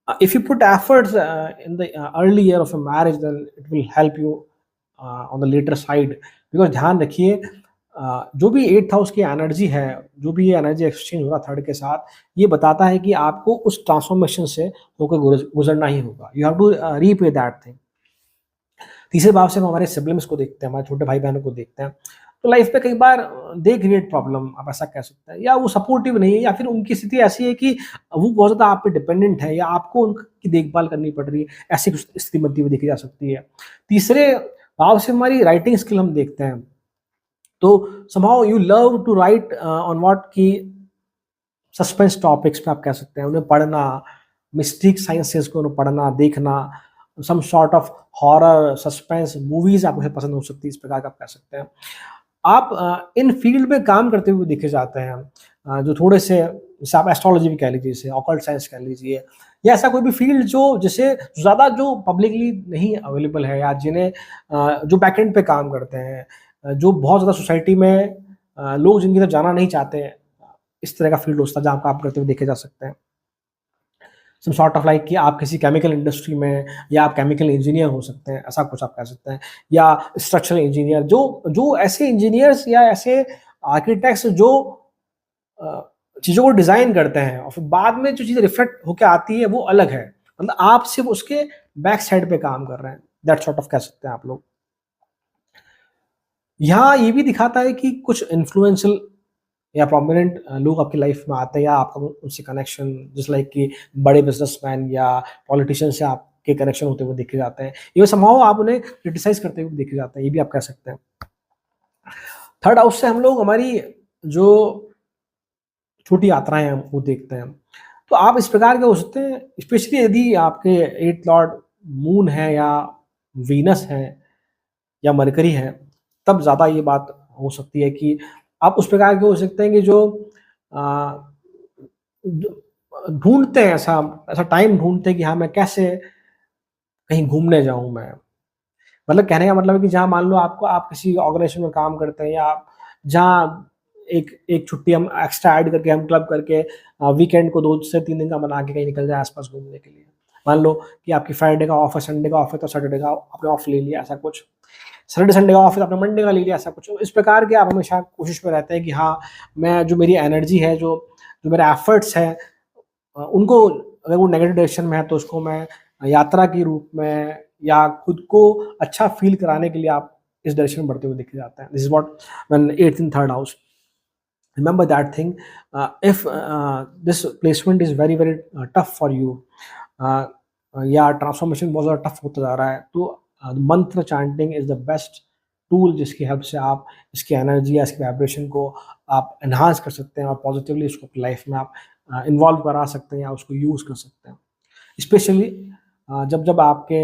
if you put efforts in the early year of a marriage, then it will help you on the later side। because ध्यान रखिए, जो भी एट्थ हाउस की एनर्जी है, जो भी ये एनर्जी एक्सचेंज हो रहा थर्ड के साथ, ये बताता है कि आपको उस ट्रांसफॉर्मेशन से होकर गुजरना ही होगा। You have to repay that thing. तीसरे भाव से हम हमारे सिबलिंग्स को देखते हैं, हमारे छोटे भाई बहनों को देखते हैं। तो लाइफ में कई बार दे क्रिएट प्रॉब्लम, आप ऐसा कह सकते हैं, या वो सपोर्टिव नहीं है, या फिर उनकी स्थिति ऐसी है कि वो बहुत ज़्यादा आप पे डिपेंडेंट है, या आपको उनकी देखभाल करनी पड़ रही है। ऐसी कुछ स्थिति बनती हुई देखी जा सकती है। तीसरे भाव से हमारी राइटिंग स्किल हम देखते हैं। तो somehow you love to write on what की सस्पेंस टॉपिक्स पे आप कह सकते हैं, उन्हें पढ़ना, मिस्ट्रिक साइंसेस को उन्हें पढ़ना, देखना, some sort of horror, suspense movies आपको शायद पसंद हो सकती है, इस प्रकार का आप कह सकते हैं। आप इन फील्ड में काम करते हुए देखे जाते हैं, जो थोड़े से, जैसे आप एस्ट्रोलॉजी भी कह लीजिए, जैसे ऑकल्ट साइंस कह लीजिए, या ऐसा कोई भी फील्ड जो जिसे ज़्यादा जो पब्लिकली नहीं अवेलेबल है, या जिन्हें जो बैकएंड पे काम करते हैं, जो बहुत ज़्यादा सोसाइटी में लोग जिनकी तरफ जाना नहीं चाहते हैं, इस तरह का फील्ड होता है जहाँ काम करते हुए देखे जा सकते हैं। सम सॉर्ट ऑफ लाइक कि आप किसी केमिकल इंडस्ट्री में, या आप केमिकल इंजीनियर हो सकते हैं, ऐसा कुछ आप कह सकते हैं, या स्ट्रक्चरल इंजीनियर, जो जो ऐसे इंजीनियर्स या ऐसे आर्किटेक्ट्स जो चीज़ों को डिज़ाइन करते हैं, और फिर बाद में जो चीज़ें रिफ्लेक्ट होकर आती है वो अलग है। मतलब आप सिर्फ उसके बैक साइड पे काम कर रहे हैं, दैट सॉर्ट ऑफ कह सकते हैं आप लोग। यहाँ ये भी दिखाता है कि कुछ इन्फ्लुएंशियल या प्रोमिनेंट लोग आपकी लाइफ में आते हैं, या आपका उनसे कनेक्शन, जस्ट लाइक कि बड़े बिजनेसमैन या पॉलिटिशियन से आप के कनेक्शन होते हुए देखे जाते हैं। इवन समहाउ आप उन्हें क्रिटिसाइज़ करते हुए देखे जाते हैं, ये भी आप कह सकते हैं। थर्ड हाउस से हम लोग हमारी जो छोटी यात्राएँ हैं वो देखते हैं। तो आप इस प्रकार के हो सकते हैं, स्पेशली यदि आपके 8th लॉर्ड मून है या वीनस है या मरकरी है, तब ज़्यादा ये बात हो सकती है कि आप उस प्रकार के हो सकते हैं कि जो अ, ढ ढूँढते हैं ऐसा ऐसा टाइम ढूँढते हैं कि हाँ, मैं कैसे कहीं घूमने जाऊँ मैं। मतलब कहने का मतलब है कि जहाँ मान लो आपको आप किसी ऑर्गेनाइजेशन में काम करते हैं या आप जहाँ एक एक छुट्टी हम एक्स्ट्रा ऐड करके हम क्लब करके वीकेंड को 2 से 3 दिन का बना के कहीं निकल जाए आस-पास घूमने के लिए। मान लो कि आपकी फ्राइडे का ऑफ है, संडे का ऑफ है तो सैटरडे का आपने ऑफ ले लिया ऐसा कुछ। सैटरडे संडे का ऑफ है तो आपने मंडे का ले लिया ऐसा कुछ। इस प्रकार के आप हमेशा कोशिश में रहते हैं कि हाँ, मैं जो मेरी एनर्जी है, जो जो मेरे एफर्ट्स हैं उनको अगर वो नेगेटिव डायरेक्शन में है तो उसको मैं यात्रा के रूप में या खुद को अच्छा फ़ील कराने के लिए आप इस डायरेक्शन में बढ़ते हुए देखे जाते हैं। This is what when 8th in 3rd house remember that thing if this placement is very very tough for you uh, या ट्रांसफॉर्मेशन बहुत ज़्यादा टफ होता जा रहा है तो मंत्र chanting is the best tool जिसकी हेल्प से आप इसकी एनर्जी या इसकी वाइब्रेशन को आप एनहांस कर सकते हैं और पॉजिटिवली उसको अपनी लाइफ में आप इन्वॉल्व करा सकते हैं या उसको यूज़ कर सकते हैं स्पेशली जब जब आपके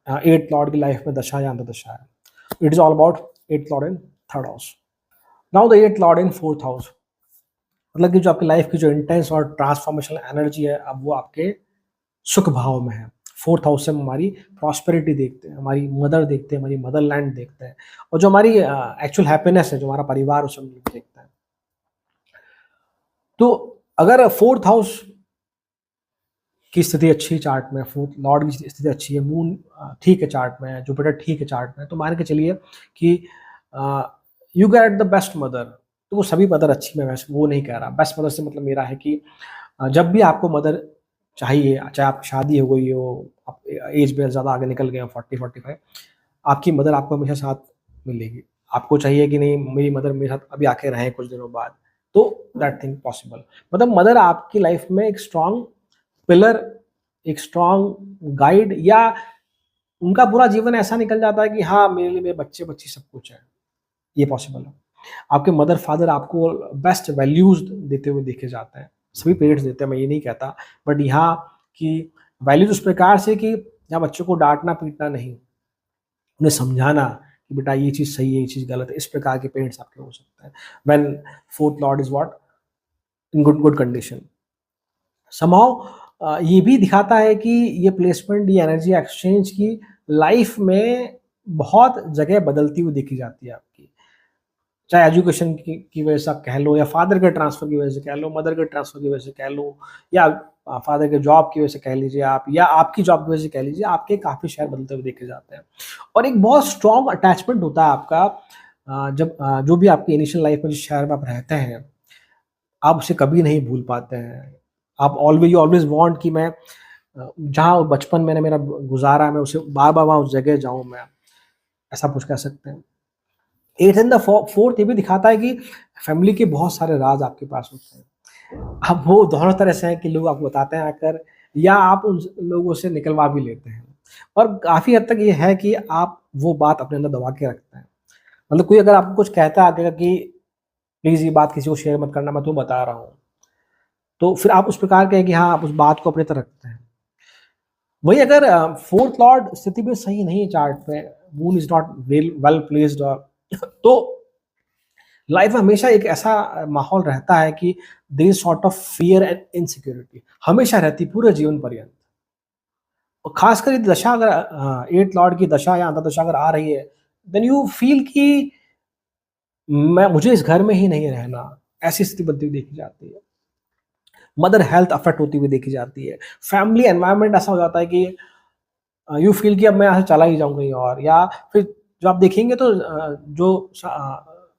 8th लॉर्ड की लाइफ में दशा या अंतदशा है it is all about 8th lord in 3rd house now the 8th lord in 4th house मतलब कि जो आपकी लाइफ की जो इंटेंस और ट्रांसफॉर्मेशनल एनर्जी है अब वो आपके सुख भाव में है। 4th हाउस से हम हमारी प्रॉस्पेरिटी देखते हैं, हमारी मदर देखते हैं, हमारी मदरलैंड देखते हैं और जो हमारी एक्चुअल हैप्पीनेस है, जो हमारा परिवार उसे हम देखते हैं। तो अगर 4th हाउस की स्थिति अच्छी है चार्ट में, 4th लॉर्ड की स्थिति अच्छी है, मून ठीक है चार्ट में, जुपिटर ठीक है चार्ट में, तो मान के चलिए कि you get the best mother. तो वो सभी मदर अच्छी मैं वैसे वो नहीं कह रहा। बेस्ट मदर से मतलब मेरा है कि जब भी आपको मदर चाहिए, चाहे आपकी शादी हो गई हो, आप एज में ज़्यादा आगे निकल गए हो 40-45, आपकी मदर आपको हमेशा साथ मिलेगी। आपको चाहिए कि नहीं मेरी मदर मेरे साथ अभी आके रहें कुछ दिनों बाद, तो दैट थिंग पॉसिबल। मतलब मदर आपकी लाइफ में एक स्ट्रॉन्ग पिलर, एक स्ट्रॉन्ग गाइड या उनका पूरा जीवन ऐसा निकल जाता है कि हाँ, मेरे लिए मेरे बच्चे-बच्ची सब कुछ है। ये पॉसिबल है। आपके मदर-फादर आपको बेस्ट वैल्यूज़ देते हुए देखे जाते हैं। सभी पेरेंट्स देते हैं, मैं ये नहीं कहता, बट यहाँ की वैल्यूज़ उस प्रकार से कि यहाँ बच्चों को डाँटना-पीटना नहीं, उन्हें समझाना कि बेटा ये चीज़ सही है, ये चीज़ गलत है। इस प्रकार के पेरेंट्स आपके हो सकते हैं। When 4th Lord is what? In good condition. Somehow ये भी दिखाता है कि ये प्लेसमेंट, ये एनर्जी एक्सचेंज की लाइफ में बहुत जगह बदलती हुई देखी जाती है आपकी। चाहे एजुकेशन की वजह से आप कह लो या फादर के ट्रांसफ़र की वजह से कह लो, मदर के ट्रांसफ़र की वजह से कह लो या फादर के जॉब की वजह से कह लीजिए आप या आपकी जॉब की वजह से कह लीजिए, आपके काफ़ी शहर बदलते हुए देखे जाते हैं। और एक बहुत स्ट्रॉन्ग अटैचमेंट होता है आपका जब जो भी आपकी इनिशियल लाइफ में जिस शहर में आप रहते हैं, आप उसे कभी नहीं भूल पाते हैं। आप ऑलवेज़ यू ऑलवेज़ वांट कि मैं जहाँ बचपन मैंने मेरा गुज़ारा है, मैं उसे बार-बार वहाँ उस जगह जाऊँ मैं, ऐसा कुछ कह सकते हैं। 8th एंड द 4th ये भी दिखाता है कि फैमिली के बहुत सारे राज आपके पास होते हैं। अब वो दोनों तरह से हैं कि लोग आपको बताते हैं आकर या आप उन लोगों से निकलवा भी लेते हैं। और काफ़ी हद तक ये है कि आप वो बात अपने अंदर दबा के रखते हैं। मतलब कोई अगर आपको कुछ कहता है आगे कि प्लीज़ ये बात किसी को शेयर मत करना, मैं तुम्हें बता रहा हूँ। तो फिर आप उस प्रकार के हैं कि हाँ, आप उस बात को अपने तरफ रखते हैं। वहीं अगर 4th लॉर्ड स्थिति भी सही नहीं है चार्ट पे, moon is not well placed और तो लाइफ में हमेशा एक ऐसा माहौल रहता है कि there is sort of fear and insecurity हमेशा रहती पूरे जीवन पर्यंत। और खासकर यदि दशा अगर 8th लॉर्ड की दशा या अंतर्दशा अगर आ रही है, देन यू फील कि मैं मुझे इस घर में ही नहीं रहना, ऐसी स्थिति बनती हुई देखी जाती है। मदर हेल्थ अफेक्ट होती हुई देखी जाती है। फैमिली एनवायरनमेंट ऐसा हो जाता है कि यू फील कि अब मैं यहाँ से चला ही जाऊँ कहीं और या फिर जो आप देखेंगे तो जो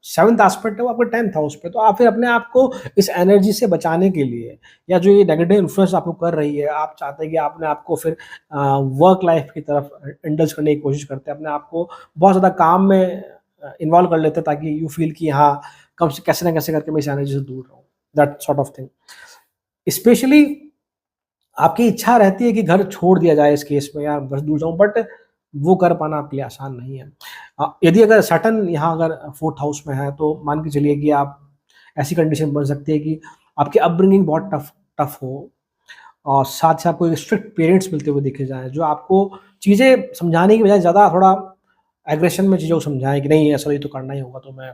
7th एस्पेक्ट है वो आपके 10th हाउस पे, तो आप फिर अपने आप को इस एनर्जी से बचाने के लिए या जो ये नेगेटिव इन्फ्लुएंस आपको कर रही है, आप चाहते हैं कि अपने आप को फिर वर्क लाइफ की तरफ इंडल्ज करने की कोशिश करते हैं, अपने आप को बहुत ज़्यादा काम में इन्वॉल्व कर लेते हैं ताकि यू फील कि हाँ, कम से कैसे ना कैसे करके मैं इस एनर्जी से दूर रहूँ, that sort of thing. Specially आपकी इच्छा रहती है कि घर छोड़ दिया जाए इस केस में, या बस दूर जाऊँ, बट वो कर पाना आपके लिए आसान नहीं है। यदि अगर सैटर्न यहाँ अगर 4th हाउस में है, तो मान के चलिए कि आप ऐसी कंडीशन बन सकती है कि आपकी अपब्रिंगिंग बहुत टफ टफ हो, और साथ ही आपको एक स्ट्रिक्ट पेरेंट्स मिलते हुए देखे जाएँ, जो आपको चीज़ें समझाने की बजाय ज़्यादा थोड़ा एग्रेशन में चीज़ों को समझाएँ कि नहीं, ऐसा ये तो करना ही होगा, तो मैं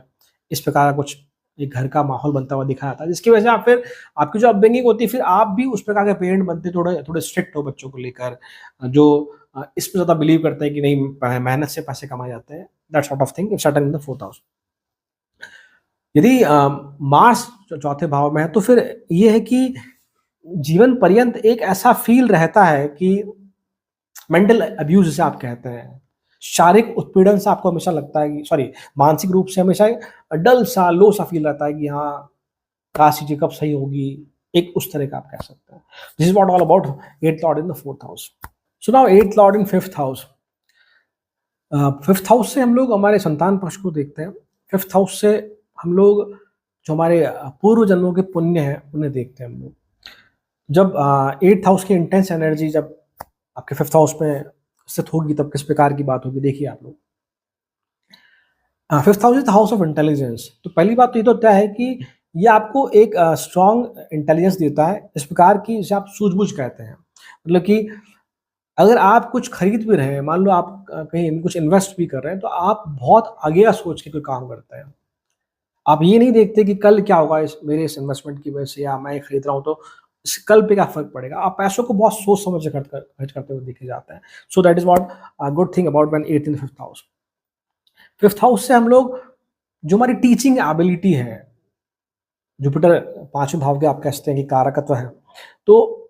इस प्रकार का कुछ एक घर का माहौल बनता हुआ दिखाया था, जिसकी वजह से आप फिर आपकी जो अपब्रिंगिंग होती है, फिर आप भी उस प्रकार के पेरेंट बनते, थोड़े थोड़े स्ट्रिक्ट हो बच्चों को लेकर, जो इसमें ज़्यादा बिलीव करते हैं कि नहीं, मेहनत से पैसे कमाए जाते हैं, that sort of thing, if Saturn in the 4th house. यदि मार्स चौथे भाव में है, तो फिर ये है कि जीवन पर्यंत एक ऐसा फील रहता है कि मेंटल अब्यूज जिसे आप कहते हैं, शारीरिक उत्पीड़न से आपको हमेशा लगता है कि सॉरी, मानसिक रूप से हमेशा डल सा, लो सा फील रहता है कि हाँ, काश चीजें कब सही होगी, एक उस तरह का आप कह सकते हैं। This is what all about 8th lord in the 4th house. So now 8th lord in 5th house. 5th house से हम लोग हमारे संतान पक्ष को देखते हैं। 5th हाउस से हम लोग जो हमारे पूर्व जन्मों के पुण्य हैं उन्हें देखते हैं हम लोग। जब 8th हाउस की इंटेंस एनर्जी जब आपके 5th हाउस में स्थित होगी, तब किस प्रकार की बात होगी, देखिए आप लोग। 5th house is the house of intelligence. तो पहली बात तो ये तो तय है कि ये आपको एक स्ट्रॉन्ग इंटेलिजेंस देता है, इस प्रकार की जिसे आप सूझबूझ कहते हैं। मतलब कि अगर आप कुछ खरीद भी रहे हैं, मान लो आप कहीं कुछ इन्वेस्ट भी कर रहे हैं, तो आप बहुत आगे का सोच के कोई काम करते हैं। आप ये नहीं देखते कि कल क्या होगा इस इन्वेस्टमेंट की वजह से, या मैं खरीद रहा हूँ तो कल पे क्या फर्क पड़ेगा। आप पैसों को बहुत सोच समझ के खर्च करते हुए देखे जाते हैं। So that is what good thing about when 8th in 5th house. 5th house से हम लोग जो हमारी टीचिंग एबिलिटी है, जुपिटर 5वें भाव के आप कह सकते हैं कि कारकत्व है, तो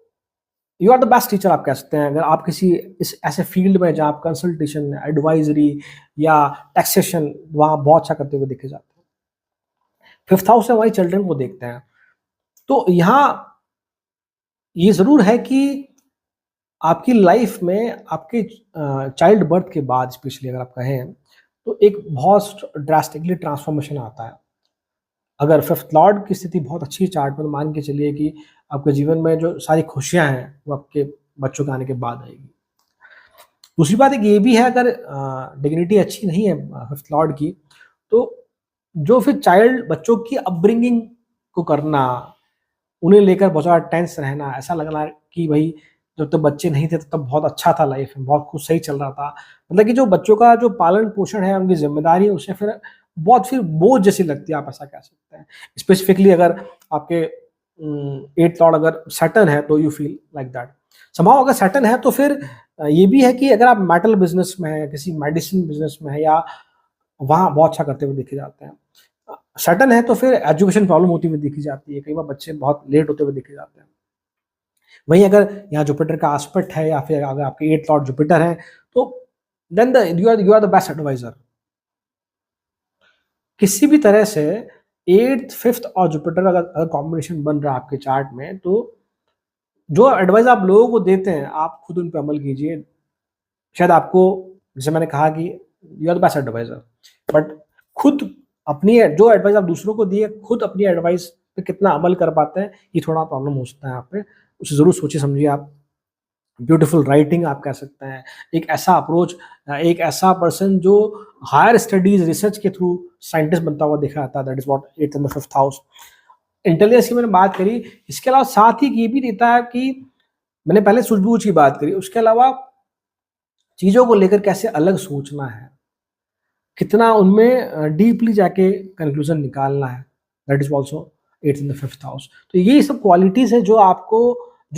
you are the best teacher आप कह सकते हैं। अगर आप किसी इस ऐसे फील्ड में जहाँ आप कंसल्टेशन, एडवाइजरी या टैक्सेशन, वहाँ बहुत अच्छा करते हुए देखे जाते हैं। 5th हाउस से हमारी चिल्ड्रन को देखते हैं। तो यहाँ ये ज़रूर है कि आपकी लाइफ में आपके चाइल्ड बर्थ के बाद स्पेशली अगर आप कहें, तो एक बहुत ड्रास्टिकली ट्रांसफॉर्मेशन आता है। अगर 5th लॉर्ड की स्थिति बहुत अच्छी है चार्ट में, तो मान के चलिए कि आपके जीवन में जो सारी खुशियाँ हैं, वो आपके बच्चों के आने के बाद आएगी। दूसरी बात एक ये भी है, अगर डिग्निटी अच्छी नहीं है 5th लॉर्ड की, तो जो फिर चाइल्ड बच्चों की अपब्रिंगिंग को करना, उन्हें लेकर बहुत ज़्यादा टेंस रहना, ऐसा लगना कि भई जब तक बच्चे नहीं थे तब तक बहुत अच्छा था लाइफ में, बहुत कुछ सही चल रहा था। मतलब कि जो बच्चों का जो पालन-पोषण है, उनकी ज़िम्मेदारी है, उसे फिर बोझ जैसी लगती है, आप ऐसा कह सकते हैं। स्पेसिफिकली अगर आपके 8th लॉर्ड अगर सैटर्न है, तो you feel like that. Somehow अगर सैटर्न है, तो फिर ये भी है कि अगर आप मेटल बिज़नेस में हैं, किसी मेडिसिन बिज़नेस में हैं, या वहाँ बहुत अच्छा करते हुए देखे जाते हैं। सैटर्न है तो फिर एजुकेशन प्रॉब्लम होती हुई देखी जाती है, कई बार बच्चे बहुत लेट होते हुए देखे जाते हैं। वहीं अगर यहाँ जुपिटर का एस्पेक्ट है, या फिर अगर आपके 8th लॉर्ड जुपिटर है, तो then you are the best adviser. किसी भी तरह से 8th 5th और जुपिटर अगर कॉम्बिनेशन बन रहा है आपके चार्ट में, तो जो एडवाइस आप लोगों को देते हैं, आप खुद उन पे अमल कीजिए। शायद आपको, जैसे मैंने कहा कि you are the best adviser, but खुद अपनी जो एडवाइस आप दूसरों को दिए, खुद अपनी एडवाइस पे कितना अमल कर पाते हैं, ये थोड़ा प्रॉब्लम हो सकता है यहाँ पे। उसे ज़रूर सोचिए समझिए आप। ब्यूटीफुल राइटिंग आप कह सकते हैं, एक ऐसा अप्रोच, एक ऐसा पर्सन जो हायर स्टडीज रिसर्च के थ्रू साइंटिस्ट बनता हुआ देखा जाता है, that is what 8th in the 5th house. Intelligence की मैंने बात करी, इसके अलावा साथ ही ये भी देता है कि मैंने पहले सूझबूझ की बात करी, उसके अलावा चीज़ों को लेकर कैसे अलग सोचना है, कितना उनमें डीपली जाके कंक्लूजन निकालना है, that is also 8th in the 5th house. तो ये सब क्वालिटीज है जो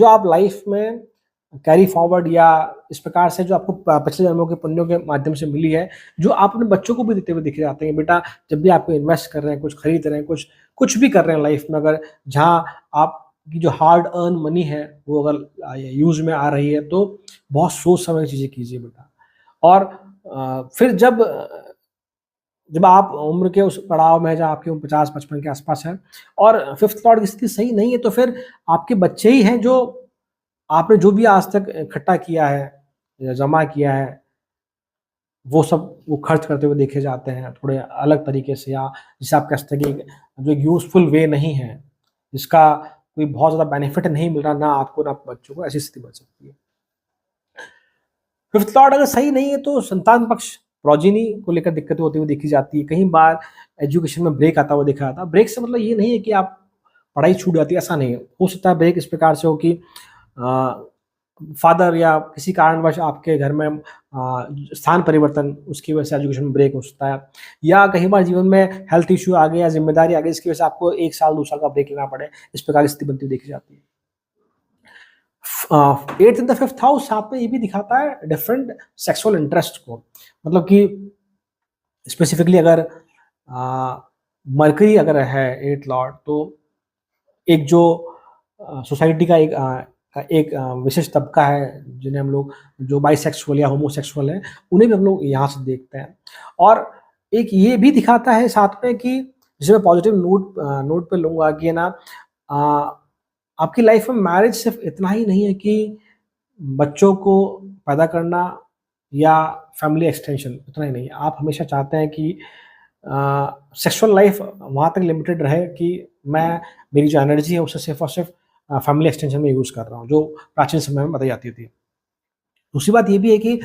आप लाइफ में कैरी फॉरवर्ड, या इस प्रकार से जो आपको पिछले जन्मों के पुण्यों के माध्यम से मिली है, जो आप अपने बच्चों को भी देते हुए दिखे जाते हैं। बेटा, जब भी आपको इन्वेस्ट कर रहे हैं, कुछ खरीद रहे हैं, कुछ भी कर रहे हैं लाइफ में, अगर जहाँ आपकी जो हार्ड अर्न मनी है वो अगर यूज में आ रही है, तो बहुत सोच समझ चीज़ें कीजिए बेटा। और फिर जब आप उम्र के उस पड़ाव में, जहाँ आपकी उम्र 50-55 के आसपास है, और 5th लॉर्ड की स्थिति सही नहीं है, तो फिर आपके बच्चे ही हैं जो आपने जो भी आज तक इकट्ठा किया है या जमा किया है, वो खर्च करते हुए देखे जाते हैं थोड़े अलग तरीके से, या जिसे आप कह सकते हैं कि जो यूज़फुल वे नहीं है, जिसका कोई बहुत ज़्यादा बेनिफिट नहीं मिल रहा, ना आपको ना आपके बच्चों को, ऐसी स्थिति बन सकती है। फिफ्थ लॉर्ड अगर सही नहीं है तो संतान पक्ष, प्रोजेनी को लेकर दिक्कतें होती हुई देखी जाती है। कई बार एजुकेशन में ब्रेक आता हुआ देखा जाता है। ब्रेक से मतलब ये नहीं है कि आप पढ़ाई छूट जाती है, ऐसा नहीं है। हो सकता है ब्रेक इस प्रकार से हो कि फादर या किसी कारणवश आपके घर में स्थान परिवर्तन, उसकी वजह से एजुकेशन में ब्रेक हो सकता है, या कई बार जीवन में हेल्थ इश्यू आ गया, जिम्मेदारी आ गई, इसकी वजह से आपको 1 साल 2 साल का ब्रेक लेना पड़े। इस प्रकार की स्थिति बनती हुई देखी जाती है। Eighth in the fifth house साथ में ये भी दिखाता है डिफरेंट सेक्सुअल इंटरेस्ट को, मतलब कि स्पेसिफिकली अगर मरकरी अगर है एट लॉर्ड, तो एक जो सोसाइटी का एक विशेष तबका है जिन्हें हम लोग जो बाइसेक्सुअल या होमोसेक्सुअल हैं, उन्हें भी हम लोग यहाँ से देखते हैं। और एक ये भी दिखाता है साथ में कि जिसे मैं पॉजिटिव नोट पे लूँगा कि ना आपकी लाइफ में मैरिज सिर्फ इतना ही नहीं है कि बच्चों को पैदा करना या फैमिली एक्सटेंशन, उतना ही नहीं है। आप हमेशा चाहते हैं कि सेक्सुअल लाइफ वहाँ तक लिमिटेड रहे कि मैं मेरी जो एनर्जी है उसे सिर्फ और सिर्फ फैमिली एक्सटेंशन में यूज़ कर रहा हूँ, जो प्राचीन समय में बताई जाती थी। दूसरी बात ये भी है कि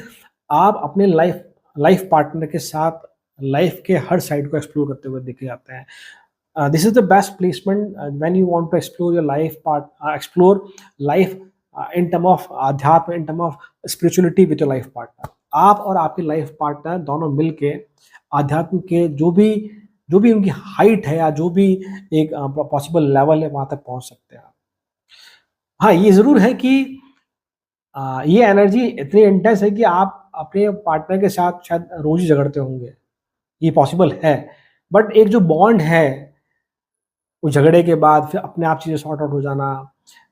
आप अपने लाइफ पार्टनर के साथ लाइफ के हर साइड को एक्सप्लोर करते हुए देखे जाते हैं। This is the best placement when you want to explore your explore life in term of अध्यात्म, in term of spirituality with your life partner। आप और आपके लाइफ पार्टनर दोनों मिलके अध्यात्म के जो भी उनकी हाइट है या जो भी एक पॉसिबल लेवल है वहां तक पहुंच सकते हैं। हाँ, ये जरूर है कि ये एनर्जी इतनी इंटेंस है कि आप अपने पार्टनर के साथ शायद रोज ही झगड़ते होंगे, ये पॉसिबल है। बट एक जो बॉन्ड है, वो झगड़े के बाद फिर अपने आप चीज़ें सॉर्ट आउट हो जाना,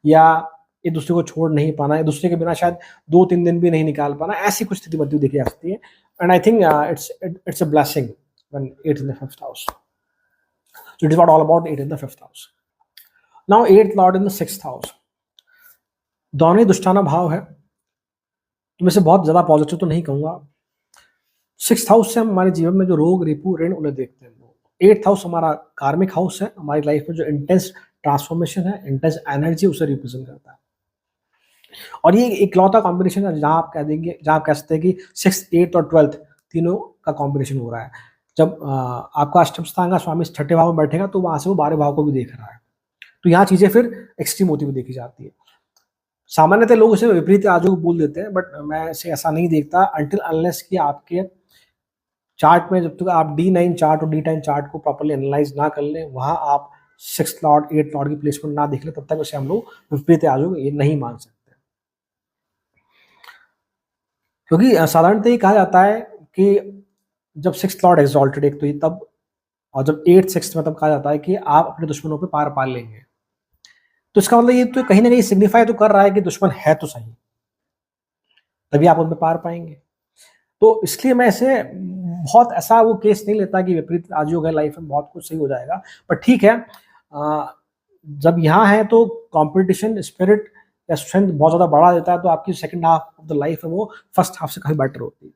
या एक दूसरे को छोड़ नहीं पाना, एक दूसरे के बिना शायद 2-3 दिन भी नहीं निकाल पाना, ऐसी कुछ स्थिति बनती हुई देखी जा सकती है। And I think it's a blessing when 8th in the 5th house। So it is not all about 8th in the 5th house। Now 8th lord in the 6th house, दोनों ही दुष्टाना भाव है, तो मैं से बहुत ज़्यादा पॉजिटिव तो नहीं कहूँगा। 6th हाउस से हम हमारे जीवन में जो रोग, रिपू, ऋण उन्हें देखते हैं। 8th हाउस हमारा कार्मिक हाउस है, हमारी लाइफ में जो इंटेंस ट्रांसफॉर्मेशन है, इंटेंस एनर्जी, उसे रिप्रेजेंट करता है। और ये इकलौता कॉम्बिनेशन है जहाँ आप कह सकते हैं कि 6th, 8th और 12th तीनों का कॉम्बिनेशन हो रहा है। जब आपका अष्टम स्थान का स्वामी 6ठे भाव में बैठेगा तो वहां से वो 12 भाव को भी देख रहा है, तो यहाँ चीजें फिर एक्सट्रीम होती हुई देखी जाती है। सामान्यतः लोग इसे विपरीत आजू बोल देते हैं, बट मैं इसे ऐसा नहीं देखता अनटिल अनलेस कि आपके चार्ट में जब तक आप D9 चार्ट और D10 चार्ट को प्रॉपर्ली एनालाइज ना कर लें, वहां आप 6th लॉर्ड 8th लॉर्ड की प्लेसमेंट ना देख लें, तब तक उसे हम लोग विपरीत आजू ये नहीं मान सकते। क्योंकि साधारणतः ये कहा जाता है कि जब 6th लॉर्ड एग्जॉल्टेड एक तो ये तब, और जब 8th 6th में तब कहा जाता है कि आप अपने दुश्मनों पे पार पा लेंगे। तो इसका मतलब ये तो कहीं ना कहीं सिग्निफाई तो कर रहा है कि दुश्मन है तो सही, तभी आप उन पे पार पाएंगे। तो इसलिए मैं इसे बहुत ऐसा वो केस नहीं लेता कि विपरीत राजयोग है लाइफ में बहुत कुछ सही हो जाएगा। पर ठीक है, जब यहाँ है तो कंपटीशन स्पिरिट या स्ट्रेंथ बहुत ज़्यादा बढ़ा देता है, तो आपकी second half of the life है वो फर्स्ट हाफ से काफ़ी बेटर होती है।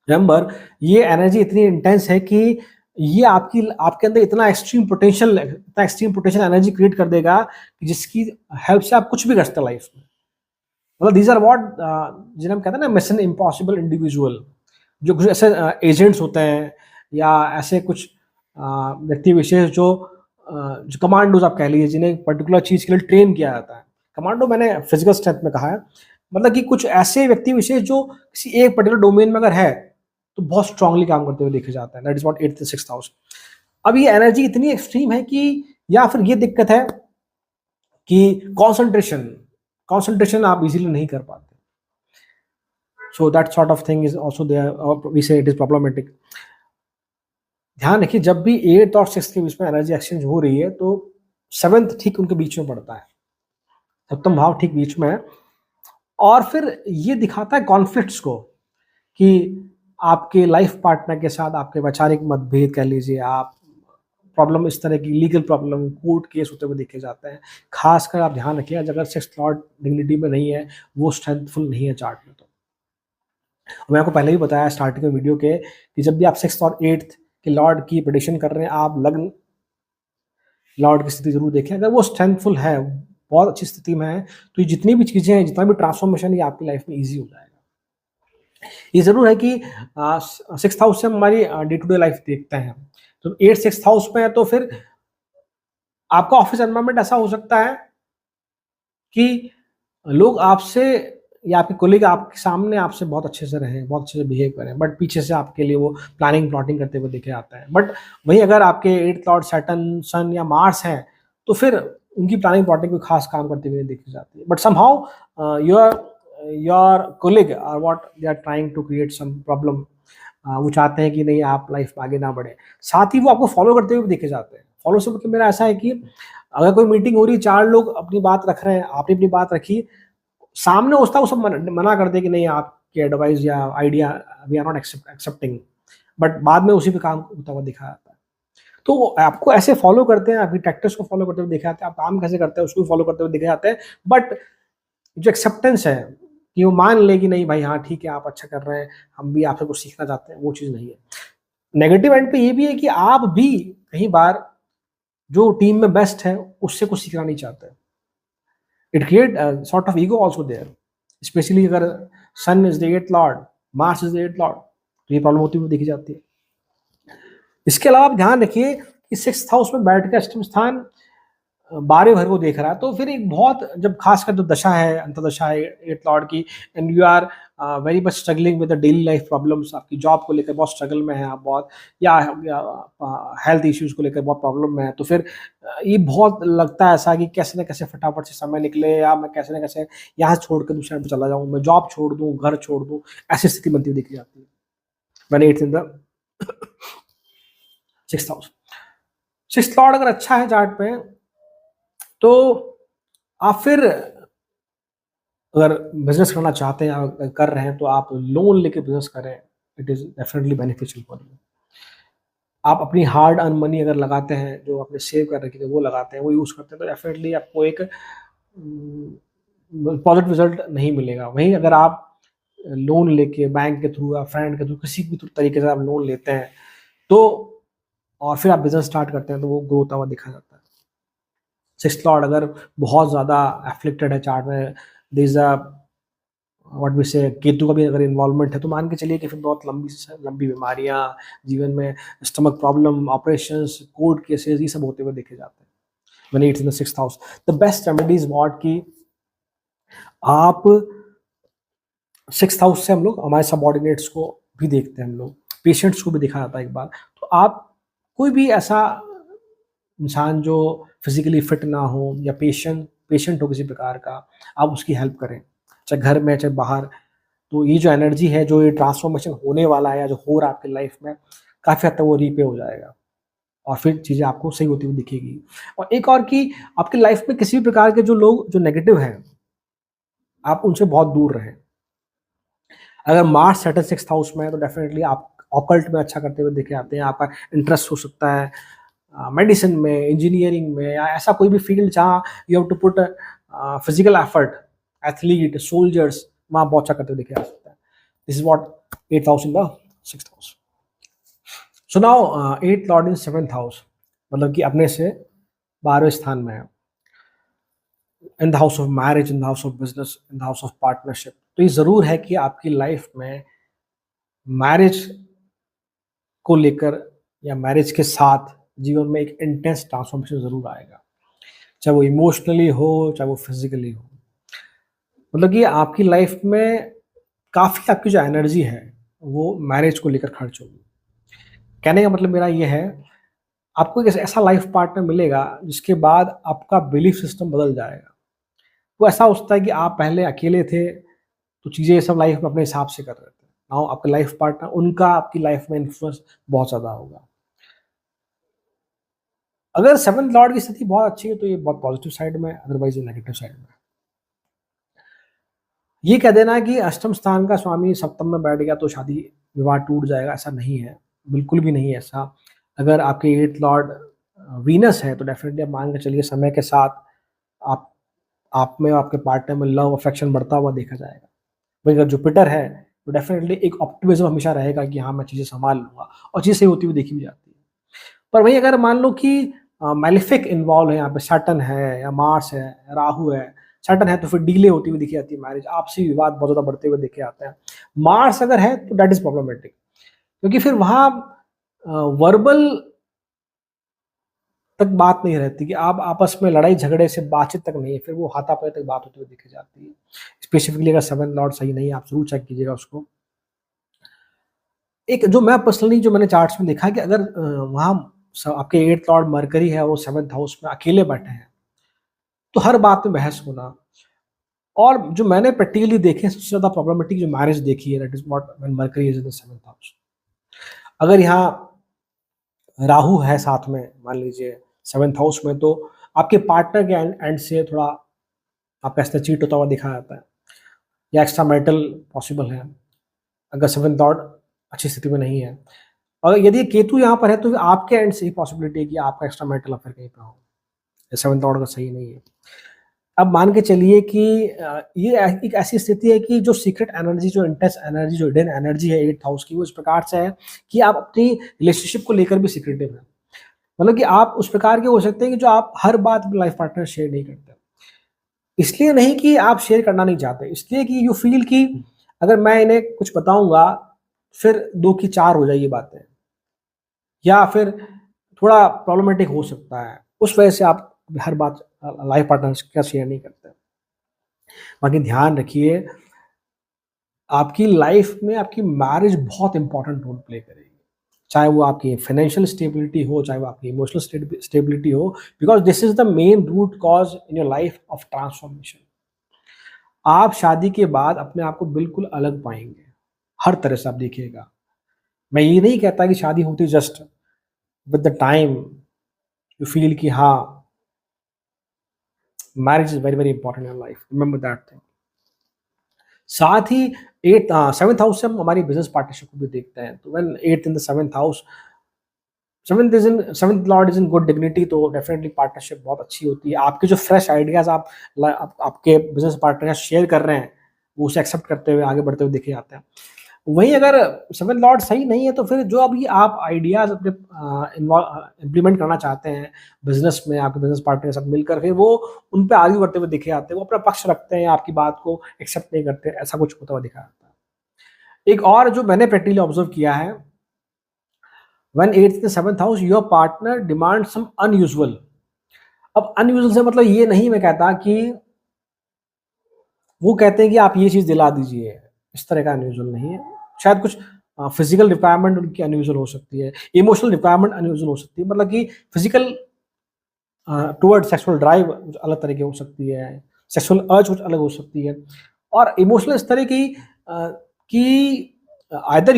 रिमेंबर, ये एनर्जी इतनी इंटेंस है कि ये आपके अंदर इतना एक्सट्रीम पोटेंशियल एनर्जी क्रिएट कर देगा कि जिसकी हेल्प से आप कुछ भी कर सकते हैं लाइफ में। मतलब दीज आर व्हाट जिन्हें हम कहते हैं ना मिशन इम्पॉसिबल इंडिविजुअल, जो कुछ ऐसे एजेंट्स होते हैं या ऐसे कुछ व्यक्ति विशेष जो कमांडोज आप कह लीजिए, जिन्हें पर्टिकुलर चीज़ के लिए ट्रेन किया जाता है। कमांडो मैंने फिजिकल स्ट्रेंथ में कहा है, मतलब कि कुछ ऐसे व्यक्ति विशेष जो किसी एक पर्टिकुलर डोमेन में अगर है तो बहुत स्ट्रांगली काम करते हुए देखे जाते हैं। That is what 8th 6th house. अब ये एनर्जी इतनी एक्सट्रीम है कि, या फिर ये दिक्कत है कि कंसंट्रेशन आप इजीली नहीं कर पाते। So that sort of thing is also there, or we say it is problematic। ध्यान रखिए, जब भी 8th और 6th के बीच में एनर्जी एक्सचेंज हो रही है तो 7th ठीक उनके बीच में पड़ता है, सप्तम भाव ठीक बीच में है। और फिर ये दिखाता है कॉन्फ्लिक्ट्स को, कि आपके लाइफ पार्टनर के साथ आपके वैचारिक मतभेद कह लीजिए, आप प्रॉब्लम, इस तरह की लीगल प्रॉब्लम, कोर्ट केस होते हुए देखे जाते हैं। खासकर आप ध्यान रखिए, अगर 6th लॉर्ड डिग्निटी में नहीं है, वो स्ट्रेंथफुल नहीं है चार्ट में। तो मैं आपको पहले भी बताया स्टार्टिंग में वीडियो के कि जब भी आप 6th और 8th के लॉर्ड की प्रेडिक्शन कर रहे हैं, आप लग्न लॉर्ड की स्थिति जरूर देखें। अगर वो स्ट्रेंथफुल है, बहुत अच्छी स्थिति में है, तो ये जितनी भी चीजें हैं, जितना भी ट्रांसफॉर्मेशन है, ये आपकी लाइफ में ईजी हो जाएगा। ये जरूर है कि सिक्स हाउस से हमारी डे टू डे लाइफ देखते हैं, तो 8 सिक्स हाउस में है, तो फिर आपका ऑफिस एनवायरमेंट ऐसा हो सकता है कि लोग आपसे या आपके कोलीग आपके सामने आपसे बहुत अच्छे से रहें, बहुत अच्छे से बिहेव करें, बट पीछे से आपके लिए वो प्लानिंग प्लॉटिंग करते हुए देखे जाते हैं। बट वहीं अगर आपके 8th लॉर्ड सैटर्न, सन या मार्स हैं, तो फिर उनकी प्लानिंग प्लॉटिंग कोई खास काम करते हुए नहीं देखी जाती है। But somehow your colleague are what they are trying to create some problem. वो चाहते हैं कि नहीं आप लाइफ में आगे ना बढ़े, साथ ही वो आपको फॉलो करते हुए भी देखे जाते हैं। फॉलो से मतलब मेरा ऐसा है कि अगर कोई मीटिंग हो रही है, 4 लोग अपनी बात रख रहे हैं, आपने अपनी बात रखी, सामने होता है वो सब मना कर दे कि नहीं आपके एडवाइस या idea we are not accepting, but बाद में उसी पे काम होता हुआ दिखा जाता है। तो वो आपको ऐसे फॉलो करते हैं, आपकी टैक्टिक्स को फॉलो करते हुए दिखे जाते हैं, आप काम कैसे करते हैं उसको भी फॉलो करते हुए दिखे जाते हैं। बट जो एक्सेप्टेंस है कि वो मान ले कि नहीं भाई हाँ ठीक है आप अच्छा कर रहे हैं, हम भी आपसे कुछ सीखना चाहते हैं, वो चीज़ नहीं है। नेगेटिव एंड पे ये भी है कि आप भी कई बार जो टीम में बेस्ट है उससे कुछ सीखना नहीं चाहते। It create sort of ego also there, especially अगर sun is the 8th lord, Mars is the 8th lord, तो ये प्रॉब्लम होती हुई देखी जाती है। इसके अलावा आप ध्यान रखिए कि 6th हाउस में बैठ के अष्टम स्थान 12 घर को देख रहा है, तो फिर एक बहुत जब खासकर जो दशा है, अंतर्दशा है 8th लॉर्ड की, and you are very much struggling with the daily life problems, आपकी जॉब को लेकर बहुत स्ट्रगल में है आप बहुत, या हेल्थ इश्यूज को लेकर बहुत प्रॉब्लम में है, तो फिर ये बहुत लगता है ऐसा कि कैसे ना कैसे फटाफट से समय निकले, या मैं कैसे ना कैसे यहाँ छोड़ कर दूसरे पे चला जाऊँ, मैं जॉब छोड़ दूँ, घर छोड़ दूँ, ऐसी स्थिति बनती हुई देखी जाती है मैंने 8th in the 6th house. 6th Lord अगर अच्छा है चार्ट पे, तो आप फिर अगर बिजनेस करना चाहते हैं या कर रहे हैं, तो आप लोन लेके बिजनेस करें, it is definitely beneficial for you. आप अपनी हार्ड अर्न मनी अगर लगाते हैं, जो आपने सेव कर रखी है वो लगाते हैं, वो यूज करते हैं, तो डेफिनेटली आपको एक पॉजिटिव रिजल्ट नहीं मिलेगा। वहीं अगर आप लोन लेके बैंक के थ्रू या फ्रेंड के थ्रू किसी भी तरीके से आप लोन लेते हैं, तो और फिर आप बिजनेस स्टार्ट करते हैं, तो वो ग्रो होता हुआ दिखा जाता है। 6th लॉर्ड अगर बहुत ज़्यादा एफ्लिक्टेड है चार्ट में, there is a what we say, Ketu का भी अगर इन्वॉल्वमेंट है, तो मान के चलिए कि फिर बहुत लंबी बीमारियां जीवन में, stomach problem, operations, court cases, ये सब होते हुए देखे जाते हैं मैंने 8th in the 6th house. The best remedies what की आप 6th हाउस से हम लोग हमारे सबॉर्डिनेट्स को भी देखते हैं, हम लोग पेशेंट्स को भी देखा जाता है एक बार। तो आप कोई भी ऐसा इंसान जो फिजिकली फिट ना हो या पेशेंट हो किसी प्रकार का, आप उसकी हेल्प करें, चाहे घर में चाहे बाहर। तो ये जो एनर्जी है, जो ये ट्रांसफॉर्मेशन होने वाला है या जो हो रहा है आपकी लाइफ में, काफ़ी हद तक वो रीपे हो जाएगा और फिर चीज़ें आपको सही होती हुई दिखेगी। और एक और कि आपकी लाइफ में किसी भी प्रकार के जो लोग जो नेगेटिव हैं, आप उनसे बहुत दूर रहें। अगर मार्स सेटल 6th हाउस में है, तो डेफिनेटली आप ऑकल्ट में अच्छा करते हुए देखे जाते हैं। आपका इंटरेस्ट हो सकता है मेडिसिन में, इंजीनियरिंग में, या ऐसा कोई भी फील्ड जहाँ you have to put physical effort, athlete, soldiers, वहाँ बहुत अच्छा करते हुए देखे जा सकता है। This is what 8th house in the 6th house. So now 8th lord in 7th house, मतलब कि अपने से 12वें स्थान में है, in the house of marriage, in the house of business, in the house of partnership. तो ये जरूर है कि आपकी लाइफ में मैरिज को लेकर या मैरिज के साथ जीवन में एक इंटेंस ट्रांसफॉर्मेशन जरूर आएगा, चाहे वो इमोशनली हो चाहे वो फिजिकली हो। मतलब कि आपकी लाइफ में काफ़ी आपकी जो एनर्जी है वो मैरिज को लेकर खर्च होगी। कहने का मतलब मेरा ये है, आपको एक ऐसा लाइफ पार्टनर मिलेगा जिसके बाद आपका बिलीफ सिस्टम बदल जाएगा। वो ऐसा होता है कि आप पहले अकेले थे, तो चीज़ें सब लाइफ में अपने हिसाब से कर रहे थे, नाउ आपका लाइफ पार्टनर, उनका आपकी लाइफ में इन्फ्लुएंस बहुत ज़्यादा होगा। अगर 7th लॉर्ड की स्थिति बहुत अच्छी है, तो ये बहुत पॉजिटिव साइड में, अदरवाइज ये नेगेटिव साइड में। ये कह देना कि अष्टम स्थान का स्वामी सप्तम में बैठ गया तो शादी विवाह टूट जाएगा, ऐसा नहीं है, बिल्कुल भी नहीं है ऐसा। अगर आपके 8th लॉर्ड वीनस है, तो डेफिनेटली आप मान के चलिए समय के साथ आप में और आपके पार्टनर में लव अफेक्शन बढ़ता हुआ देखा जाएगा। वहीं अगर जुपिटर है, तो डेफिनेटली एक ऑप्टिमिज्म हमेशा रहेगा कि हाँ मैं चीज़ें संभाल लूंगा, और चीज़ें सही होती हुई देखी भी जाती है। पर वहीं अगर मान लो कि मैलेफिक इन्वॉल्व है, यहाँ पे सैटर्न है या मार्स है, राहु है। सैटर्न है तो फिर डिले होती हुई दिखी जाती है मैरिज, आपसी विवाद बहुत ज़्यादा बढ़ते हुए देखे जाते हैं। मार्स अगर है तो दैट इज प्रॉब्लमेटिक, क्योंकि फिर वहाँ वर्बल तक बात नहीं रहती कि आप आपस में लड़ाई झगड़े से बातचीत तक नहीं है, फिर वो हाथापाई तक बात होती हुई दिखी जाती है। स्पेसिफिकली अगर 7th लॉर्ड सही नहीं है, आप जरूर चेक कीजिएगा उसको। एक जो मैं पर्सनली जो मैंने चार्ट्स में देखा है कि अगर वहाँ आपके 8th लॉर्ड मरकरी है, वो 7th हाउस में अकेले बैठे हैं, तो हर बात में बहस होना। और जो मैंने प्रैक्टिकली देखे सबसे ज़्यादा प्रॉब्लमेटिक जो मैरिज देखी है, that is what when mercury is in the 7th house. अगर यहाँ राहु है साथ में, मान लीजिए 7th हाउस में, तो आपके पार्टनर के एंड से थोड़ा आपका ऐसा चीट होता हुआ दिखा जाता है, या एक्स्ट्रा मैरिटल पॉसिबल है अगर 7th लॉर्ड अच्छी स्थिति में नहीं है। और यदि केतु यहाँ पर है तो आपके एंड से ही पॉसिबिलिटी है कि आपका एक्स्ट्रा मैरिटल अफेयर कहीं पर हो, 7th लॉर्ड का सही नहीं है। अब मान के चलिए कि ये एक ऐसी स्थिति है कि जो सीक्रेट एनर्जी, जो इंटेंस एनर्जी, जो हिडन एनर्जी है 8th हाउस की, वो इस प्रकार से है कि आप अपनी रिलेशनशिप को लेकर भी सीक्रेटिव हैं। मतलब कि आप उस प्रकार के हो सकते हैं कि जो आप हर बात अपने लाइफ पार्टनर शेयर नहीं करते। इसलिए नहीं कि आप शेयर करना नहीं चाहते, इसलिए कि यू फील कि अगर मैं इन्हें कुछ बताऊंगा फिर 2 की 4 हो जाएगी बातें, या फिर थोड़ा प्रॉब्लमेटिक हो सकता है, उस वजह से आप हर बात लाइफ पार्टनर के साथ शेयर नहीं करते। बाकी ध्यान रखिए, आपकी लाइफ में आपकी मैरिज बहुत इंपॉर्टेंट रोल प्ले करेगी, चाहे वो आपकी फाइनेंशियल स्टेबिलिटी हो, चाहे वो आपकी इमोशनल स्टेबिलिटी हो, because this is the main root cause in your life of transformation. आप शादी के बाद अपने आप को बिल्कुल अलग पाएंगे, हर तरह से आप देखिएगा। मैं ये नहीं कहता कि शादी होती just with the time you feel कि हाँ marriage is very very important in life, remember that thing. साथ ही 7th हाउस से हम हमारी बिजनेस पार्टनरशिप को भी देखते हैं, तो when 8th in the 7th house, 7th Lord is in good dignity, तो डेफिनेटली पार्टनरशिप बहुत अच्छी होती है। आपके जो फ्रेश आइडियाज आपके बिजनेस पार्टनर शेयर कर रहे हैं, वो उसे एक्सेप्ट करते हुए आगे बढ़ते हुए देखे जाते हैं। वहीं अगर 7th लॉर्ड सही नहीं है तो फिर जो अभी आप आइडियाज अपने इम्प्लीमेंट करना चाहते हैं बिजनेस में, आपके बिजनेस पार्टनर के साथ मिलकर, फिर वो उन पे आगे बढ़ते हुए दिखे जाते हैं, वो अपना पक्ष रखते हैं, आपकी बात को एक्सेप्ट नहीं करते, ऐसा कुछ होता हुआ दिखा जाता है। एक और जो मैंने प्रैक्टिकली ऑब्जर्व किया है, when 8th in the 7th house your partner demands some unusual। अब अनयूजुअल से मतलब ये नहीं मैं कहता कि वो कहते हैं कि आप ये चीज दिला दीजिए, इस तरह का अनयूजुअल नहीं है। शायद कुछ फिजिकल रिक्वायरमेंट उनकी अनयूजुअल हो सकती है, इमोशनल रिक्वायरमेंट अनयूजुअल हो सकती है, मतलब कि फिजिकल टुवर्ड सेक्सुअल ड्राइव अलग तरह की हो सकती है, सेक्सुअल अर्ज कुछ अलग हो सकती है, और इमोशनल इस तरह की कि आइदर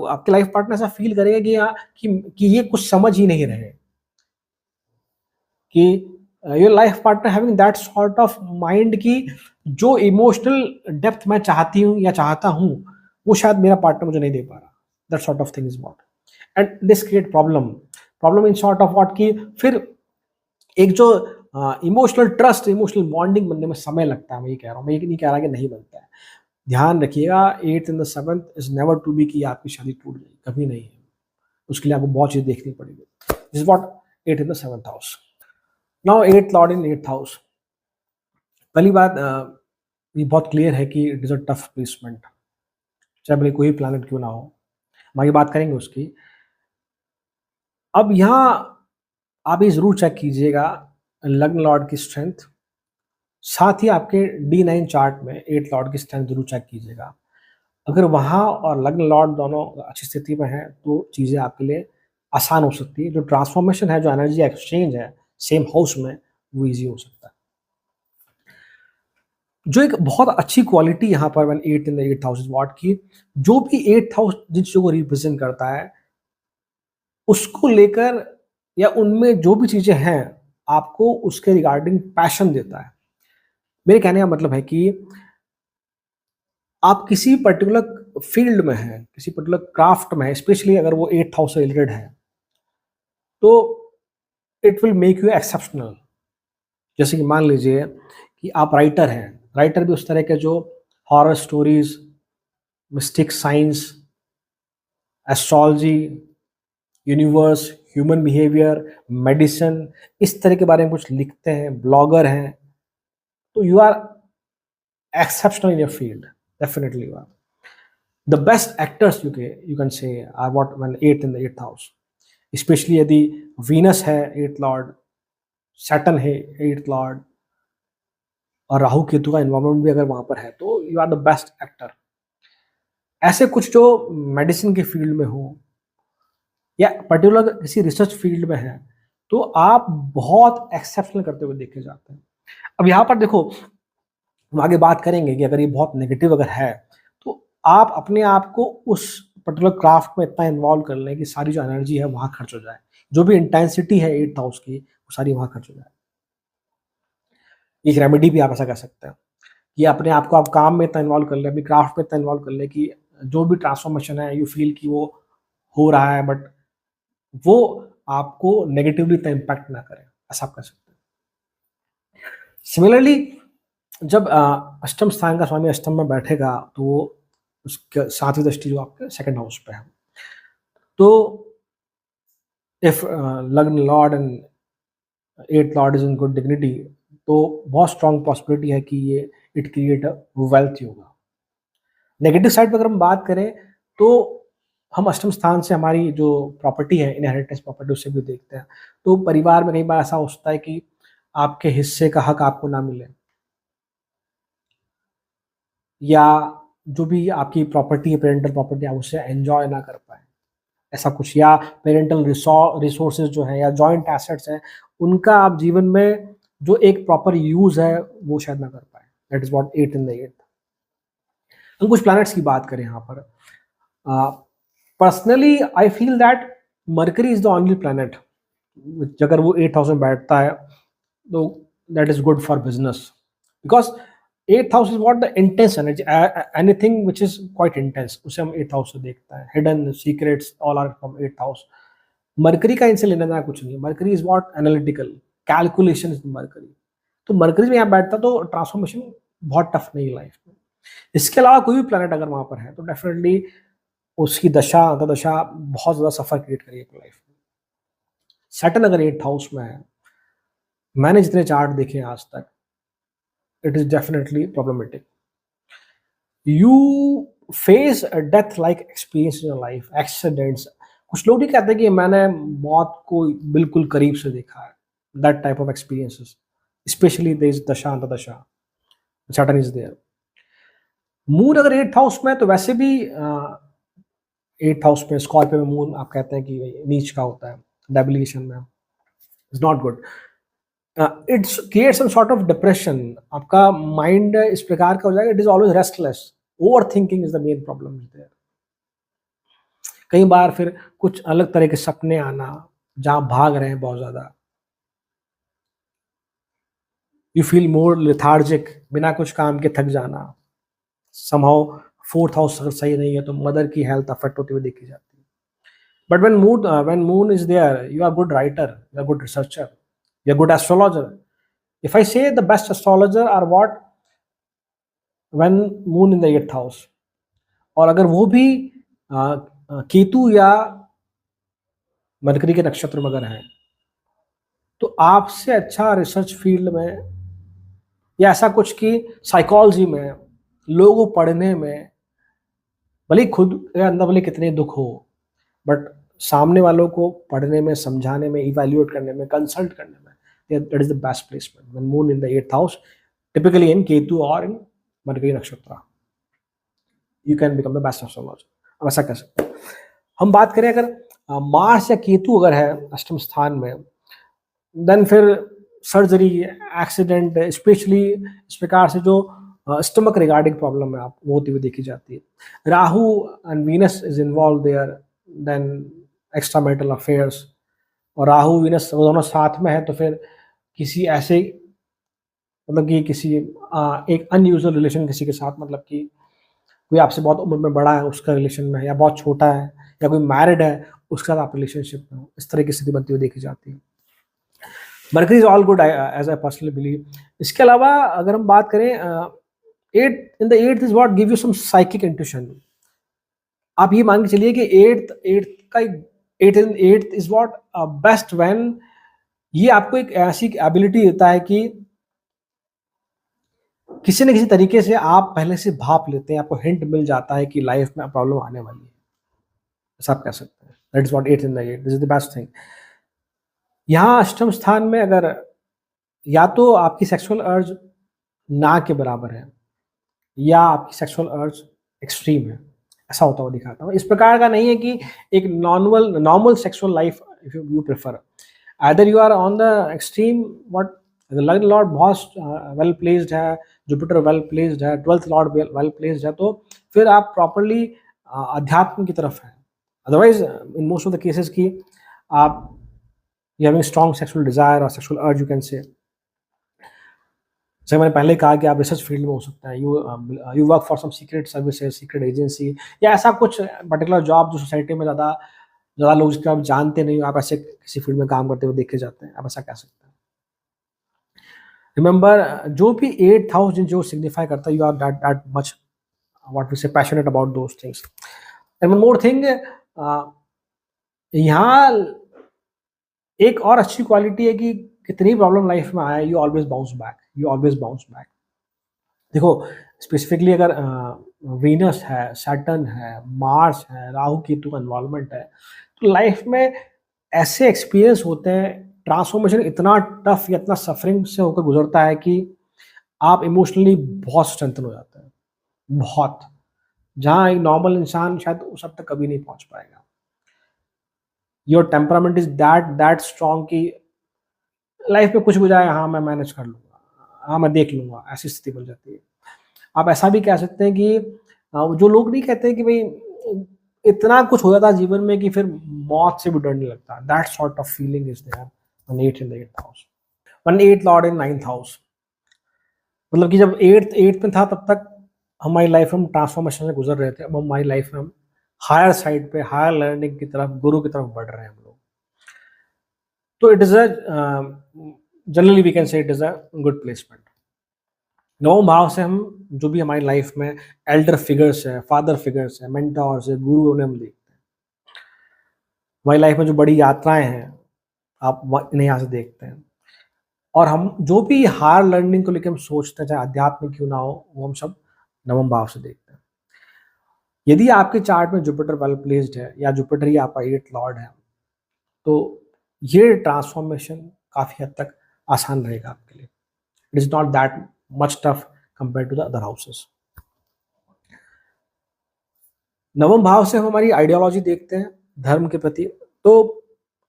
आपके लाइफ पार्टनर ऐसा फील करेगा कि कि ये कुछ समझ ही नहीं रहे, कि your life partner having that sort of mind कि जो इमोशनल डेप्थ मैं चाहती हूँ या चाहता हूँ वो शायद मेरा पार्टनर मुझे नहीं दे पा रहा। That sort of thing is what and this create problem in sort of what कि फिर एक जो इमोशनल ट्रस्ट, इमोशनल बॉन्डिंग बनने में समय लगता है। मैं ये कह रहा हूँ, मैं ये नहीं कह रहा कि नहीं बनता है। ध्यान रखिएगा 8th in the 7th is never to be कि आपकी शादी टूट जाएगी, कभी नहीं है। उसके लिए आपको बहुत चीज देखनी पड़ेगी। This is what 8th in the 7th house. Now 8th lord in 8th house. पहली बात ये बहुत क्लियर है कि it is a tough placement, चाहे भले कोई प्लैनेट क्यों ना हो। हम आगे बात करेंगे उसकी। अब यहाँ आप ये जरूर चेक कीजिएगा लग्न लॉर्ड की स्ट्रेंथ, साथ ही आपके D9 चार्ट में 8th लॉर्ड की स्ट्रेंथ जरूर चेक कीजिएगा। अगर वहाँ और लग्न लॉर्ड दोनों अच्छी स्थिति में हैं तो चीज़ें आपके लिए आसान हो सकती है। जो ट्रांसफॉर्मेशन है, जो एनर्जी एक्सचेंज है सेम हाउस में, वो ईजी हो सकता है। जो एक बहुत अच्छी क्वालिटी यहाँ पर 8th in the 8th house what की, जो भी 8th हाउस जिन चीज़ों को रिप्रेजेंट करता है उसको लेकर या उनमें जो भी चीज़ें हैं आपको उसके रिगार्डिंग पैशन देता है। मेरे कहने का मतलब है कि आप किसी पर्टिकुलर फील्ड में हैं, किसी पर्टिकुलर क्राफ्ट में है, स्पेशली अगर वो 8th हाउस से रिलेटेड है, तो it will make you exceptional. जैसे कि मान लीजिए कि आप राइटर हैं, राइटर भी उस तरह के जो horror stories, mistake science, astrology, universe, human behaviour, medicine, इस तरह के बारे में कुछ लिखते हैं, ब्लॉगर हैं, तो you are exceptional in your field. Definitely you are. The best actors you can say are what when eighth in the eighth house. Especially यदि Venus है eighth lord, Saturn है eighth lord, और राहु केतु का involvement भी अगर वहां पर है तो you are the best actor. ऐसे कुछ जो मेडिसिन के फील्ड में हो या पर्टिकुलर किसी रिसर्च फील्ड में है तो आप बहुत एक्सेप्शनल करते हुए देखे जाते हैं. अब यहाँ पर देखो, हम आगे बात करेंगे कि अगर ये बहुत नेगेटिव अगर है तो आप अपने आप को उस पर्टिकुलर क्राफ्ट में इतना इन्वॉल्व कर लें कि सारी जो एनर्जी है वहां खर्च हो जाए, जो भी इंटेंसिटी है एट्थ हाउस की वो सारी वहां खर्च हो जाए. एक रेमेडी भी आप ऐसा कर सकते हैं कि अपने आप को आप काम में इतना इन्वॉल्व कर ले, अपनी क्राफ्ट में इतना इन्वॉल्व कर ले कि जो भी ट्रांसफॉर्मेशन है यू फील कि वो हो रहा है बट वो आपको नेगेटिवली इतना इम्पैक्ट ना करे. ऐसा आप कर सकते हैं. सिमिलरली जब अष्टम स्थान का स्वामी अष्टम में बैठेगा तो वो उसके सातवीं दृष्टि जो आपके सेकंड हाउस पे है, तो if lagna lord and eight lord is in good dignity तो बहुत स्ट्रॉन्ग पॉसिबिलिटी है कि ये इट क्रिएट अ वेल्थ होगा. नेगेटिव साइड पर अगर हम बात करें तो हम अष्टम स्थान से हमारी जो प्रॉपर्टी है इनहेरिटेंस प्रॉपर्टी उससे भी देखते हैं. तो परिवार में कई बार ऐसा होता है कि आपके हिस्से का हक आपको ना मिले, या जो भी आपकी प्रॉपर्टी है पेरेंटल प्रॉपर्टी आप उससे एंजॉय ना कर पाए, ऐसा कुछ, या पेरेंटल रिसोर्सेज जो है या जॉइंट एसेट्स हैं उनका आप जीवन में जो एक प्रॉपर यूज है वो शायद ना कर पाए. That is what eight in the eight. हम कुछ प्लैनेट्स की बात करें यहाँ पर. Personally I feel that Mercury is the only planet अगर वो 8 हाउस में बैठता है तो that is good for business, because 8th house is what the intense energy, anything which is quite intense उसे हम 8th हाउस से देखते हैं. Hidden secrets all are from 8th house. Mercury का इनसे लेना देना कुछ नहीं है. Mercury is what analytical calculation is mercury. तो मरकरी में यहाँ बैठता तो ट्रांसफॉर्मेशन बहुत टफ नहीं है लाइफ में. इसके अलावा कोई भी प्लैनेट अगर वहां पर है तो डेफिनेटली उसकी दशा अंतदशा बहुत ज्यादा सफर क्रिएट करेगी लाइफ में. सैटर्न अगर 8th हाउस में है, मैंने जितने चार्ट देखे आज तक, it is definitely problematic. You face a death like experience in your life, accidents. कुछ लोग भी कहते हैं कि मैंने मौत को बिल्कुल करीब से देखा है. That type of experiences, especially there is दशा अंतदशा, Saturn is there. मून अगर 8th हाउस में है तो वैसे भी 8th हाउस में स्कॉर्पियो में मून आप कहते हैं कि नीच का होता है, डेबिलिएशन में, is not good. It's create some sort of depression. आपका माइंड इस प्रकार का हो जाएगा, it is always restless. Over thinking is the main problem there. कई बार फिर कुछ अलग तरह के सपने आना जहां भाग रहे हैं बहुत ज्यादा. यू फील मोर लेथार्जिक, बिना कुछ काम के थक जाना. समहाउ 4th हाउस अगर सही नहीं है तो मदर की हेल्थ अफेक्ट होती हुई देखी जाती है. But when moon is there, you are good writer, you are good researcher, you are good astrologer. If I say the best astrologer are what when moon in the 8th house, और अगर वो भी केतु या mercury के नक्षत्र में अगर है तो आपसे अच्छा रिसर्च फील्ड में या ऐसा कुछ कि साइकोलॉजी में, लोगों को पढ़ने में, भले खुद के अंदर भले कितने दुख हो बट सामने वालों को पढ़ने में, समझाने में, इवैल्यूएट करने में, कंसल्ट करने में, that is the best placement when moon in the 8th house, typically इन केतु और इन मरकरी नक्षत्र. You can become the best astrologer. अब ऐसा कर सकते हैं. हम बात करें अगर मार्स या केतु अगर है अष्टम स्थान में, देन फिर सर्जरी, एक्सीडेंट, स्पेशली इस प्रकार से जो स्टमक रिगार्डिंग प्रॉब्लम है आप वो होती हुई देखी जाती है. Rahu and Venus is involve there, then extra marital affairs, और राहु वीनस वो दोनों साथ में है तो फिर किसी ऐसे मतलब कि किसी एक अनयूजुअल रिलेशन किसी के साथ, मतलब कि कोई आपसे बहुत उम्र में बड़ा है उसका रिलेशन में है, या बहुत छोटा है, या कोई मैरिड है उसका आप रिलेशनशिप में हो, इस तरह की स्थिति बनती हुई देखी जाती है. Mercury is all good as I personally believe. इसके अलावा अगर हम बात करें 8th is what give you some psychic intuition. आप ये मान के चलिए कि 8th का एक eight is what best when ये आपको एक ऐसी एबिलिटी देता है कि किसी न किसी तरीके से आप पहले से भाप लेते हैं, आपको हिंट मिल जाता है कि लाइफ में प्रॉब्लम आने वाली है, ऐसा आप कह सकते हैं। That is what eight in the eight, this is the best thing. यहाँ अष्टम स्थान में अगर या तो आपकी सेक्सुअल अर्ज ना के बराबर है या आपकी सेक्सुअल अर्ज एक्सट्रीम है, ऐसा होता हुआ दिखाता हूँ। इस प्रकार का नहीं है कि एक normal sexual life if you prefer, either you are on the extreme what, lagna lord बहुत वेल प्लेस्ड है, जुपिटर वेल प्लेस्ड है, 12th लॉर्ड वेल प्लेस्ड है, तो फिर आप प्रॉपरली अध्यात्म की तरफ हैं। Otherwise in most of the cases की आप you having strong sexual desire और सेक्सुअल अर्ज, यू कैन से, जैसे मैंने पहले कहा कि आप रिसर्च फील्ड में हो सकता है, you work for some secret services, secret agency, या ऐसा कुछ पर्टिकुलर जॉब जो सोसाइटी में ज़्यादा ज़्यादा लोग जिसका आप जानते नहीं हो, आप ऐसे किसी फील्ड में काम करते हुए देखे जाते हैं, आप ऐसा कह सकते हैं। रिमेंबर, जो भी 8th हाउस जो सिग्निफाई करता है, you are that much what we say passionate about those things. And one more thing, यहाँ एक और अच्छी क्वालिटी है कि कितनी प्रॉब्लम लाइफ में आए, you always bounce back, you always bounce back. देखो स्पेसिफिकली अगर वीनस है, सैटर्न है, मार्स है, राहु केतु का इन्वॉल्वमेंट है, तो लाइफ में ऐसे एक्सपीरियंस होते हैं, ट्रांसफॉर्मेशन इतना टफ या इतना सफरिंग से होकर गुजरता है कि आप इमोशनली बहुत स्ट्रेंथन हो जाते हैं, बहुत, जहाँ एक नॉर्मल इंसान शायद उस हद तक कभी नहीं पहुंच पाएगा। Your temperament is that strong कि लाइफ में कुछ भी जाए, हाँ मैं मैनेज कर लूंगा, हाँ मैं देख लूंगा, ऐसी स्थिति बन जाती है। आप ऐसा भी कह सकते हैं कि जो लोग नहीं कहते कि भाई इतना कुछ हो जाता है जीवन में कि फिर मौत से भी डर नहीं लगता, that sort of feeling is there when 8 in the 8th house, when 8th lord in 9th house. मतलब कि जब 8th में था तब तक हमारी लाइफ में हम ट्रांसफॉर्मेशन से गुजर रहे थे, अब हमारी लाइफ में हम हायर साइड पे, हायर लर्निंग की तरफ, गुरु की तरफ बढ़ रहे हैं हम लोग। तो it is a generally we can say it is a good placement. नवम भाव से हम जो भी हमारी लाइफ में एल्डर फिगर्स है, फादर फिगर्स है, मेंटोर्स है, गुरु, उन्हें हम देखते हैं। हमारी लाइफ में जो बड़ी यात्राएं हैं, आप इन्हें यहाँ से देखते हैं। और हम जो भी हायर लर्निंग को लेकर हम सोचते हैं, चाहे आध्यात्मिक क्यों ना हो, वो हम सब नवम भाव से देखते हैं। यदि आपके चार्ट में जुपिटर वेल प्लेस्ड है या जुपिटर ही आपका 8th लॉर्ड है, तो ये ट्रांसफॉर्मेशन काफी हद तक आसान रहेगा आपके लिए। It is not that much tough compare to the other houses. नवम भाव से हम हमारी आइडियोलॉजी देखते हैं धर्म के प्रति, तो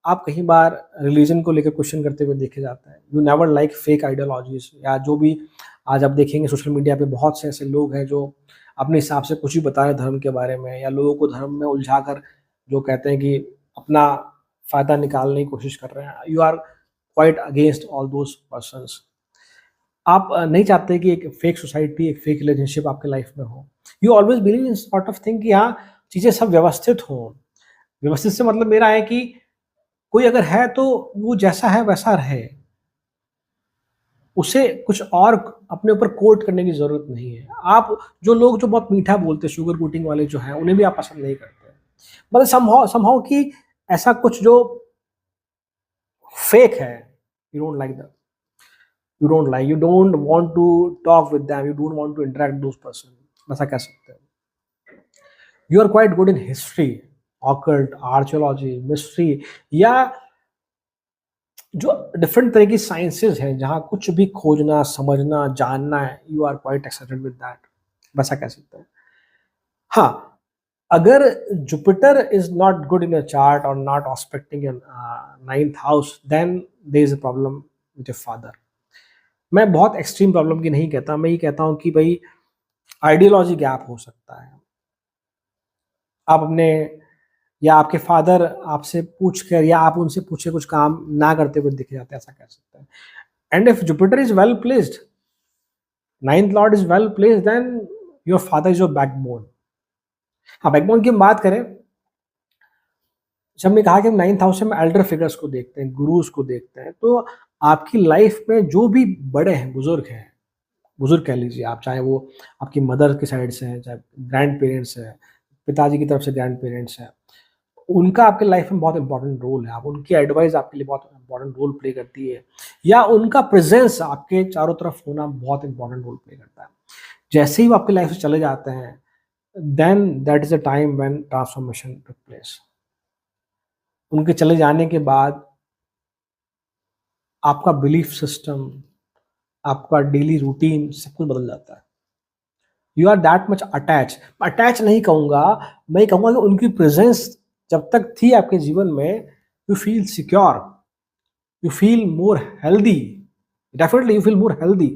आप कहीं बार रिलीजन को लेकर क्वेश्चन करते हुए देखे जाते हैं। You never like fake ideologies, या जो भी आज आप देखेंगे सोशल मीडिया पे बहुत से ऐसे लोग हैं जो अपने हिसाब से कुछ भी बता रहे हैं धर्म के बारे में, या लोगों को धर्म में उलझा कर जो कहते हैं कि अपना फायदा निकालने की कोशिश कर रहे हैं। You are quite against all those persons. आप नहीं चाहते कि एक फेक सोसाइटी, एक फेक रिलेशनशिप आपके लाइफ में हो। You always believe in sort of thing कि हाँ चीज़ें सब व्यवस्थित हों। व्यवस्थित से मतलब मेरा है कि कोई अगर है तो वो जैसा है वैसा रहे, उसे कुछ और अपने ऊपर कोट करने की जरूरत नहीं है। आप जो लोग जो बहुत मीठा बोलते हैं, शुगर कोटिंग वाले जो हैं, उन्हें भी आप पसंद नहीं करते, मतलब समहाउ कि ऐसा कुछ जो फेक है, you don't like that, you don't want to talk with them, you don't want to interact with those person, ऐसा कह सकते हैं। You are quite good in history, occult, archaeology, mystery, या जो डिफरेंट तरह की साइंसेज हैं जहाँ कुछ भी खोजना, समझना, जानना है, you are quite excited with that, वैसा कह सकते हैं। हाँ, अगर Jupiter is not good in a chart और not aspecting in 9th house, then there is a problem with your father. मैं बहुत एक्सट्रीम प्रॉब्लम की नहीं कहता, मैं ये कहता हूँ कि भाई आइडियोलॉजी गैप हो सकता है। आप अपने या आपके फादर आपसे पूछ कर या आप उनसे पूछे कुछ काम ना करते हुए दिखे जाते हैं, ऐसा कह सकते हैं। And if Jupiter is well placed, 9th lord is well placed, then your father is your backbone. हाँ, बैकबोन की हम बात करें, जब हमने कहा कि हम 9th हाउस में एल्डर फिगर्स को देखते हैं, गुरुज को देखते हैं, तो आपकी लाइफ में जो भी बड़े हैं, बुजुर्ग कह लीजिए आप, चाहे वो आपकी मदर की साइड से हैं, चाहे ग्रैंड पेरेंट्स हैं, पिताजी की तरफ से ग्रैंड पेरेंट्स हैं, उनका आपके लाइफ में बहुत इंपॉर्टेंट रोल है, आप उनकी एडवाइस आपके लिए बहुत इंपॉर्टेंट रोल प्ले करती है, या उनका प्रेजेंस आपके चारों तरफ होना बहुत इंपॉर्टेंट रोल प्ले करता है। जैसे ही वो आपकी लाइफ से चले जाते हैं, then that is the time when transformation took place. उनके चले जाने के बाद आपका बिलीफ सिस्टम, आपका डेली रूटीन सब कुछ बदल जाता है। You are that much attach नहीं कहूंगा, मैं कहूंगा कि उनकी प्रेजेंस जब तक थी आपके जीवन में, you feel secure, you feel more healthy, definitely you feel more healthy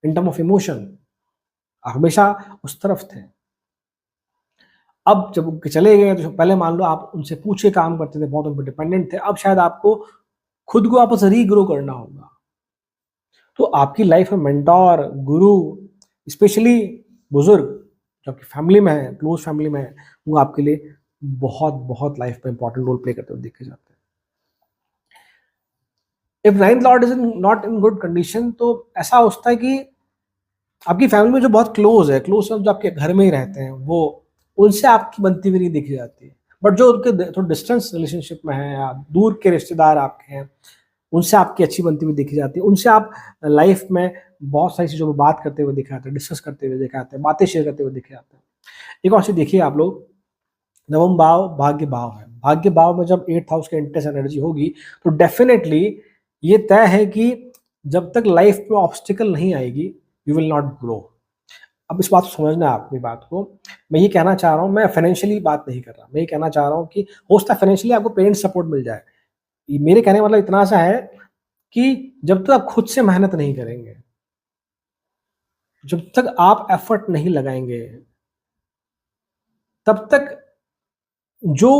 in term of emotion. आप हमेशा उस तरफ थे। अब जब चले गए तो पहले मान लो आप उनसे पूछ के काम करते थे, बहुत उन पर डिपेंडेंट थे, अब शायद आपको खुद को वापस रीग्रो करना होगा। तो आपकी लाइफ में मेंटोर, गुरु, स्पेशली बुजुर्ग जो आपकी फैमिली में है, क्लोज फैमिली में है, वो आपके लिए बहुत बहुत लाइफ में इंपॉर्टेंट रोल प्ले करते हुए देखे जाते हैं। If ninth Lord is not in good condition, तो ऐसा होता है कि आपकी फैमिली में जो बहुत क्लोज है, जो आपके घर में ही रहते हैं, वो उनसे आपकी बनती हुई नहीं देखी जाती है। बट जो उनके थोड़ा डिस्टेंस रिलेशनशिप में है या दूर के रिश्तेदार आपके हैं, उनसे आपकी अच्छी बनती हुई देखी जाती है। उनसे आप लाइफ में बहुत सारी चीज़ों पर बात करते हुए दिखाते हैं, डिस्कस करते हुए दिखाते हैं, बातें शेयर करते हुए दिखे जाते हैं। एक और चीज़ देखिए आप लोग, नवम भाव भाग्य भाव है। भाग्य भाव में जब 8th हाउस की इंटेंस एनर्जी होगी, तो डेफिनेटली ये तय है कि जब तक लाइफ में ऑब्स्टिकल नहीं आएगी, यू विल नॉट ग्रो। अब इस बात को समझना है आपकी बात को। मैं ये कहना चाह रहा हूँ, मैं फाइनेंशियली बात नहीं कर रहा, मैं ये कहना चाह रहा हूँ कि हो सकता है फाइनेंशियली आपको पेरेंट सपोर्ट मिल जाए। मेरे कहने का मतलब इतना सा है कि जब तक आप खुद से मेहनत नहीं करेंगे, जब तक आप एफर्ट नहीं लगाएंगे, तब तक जो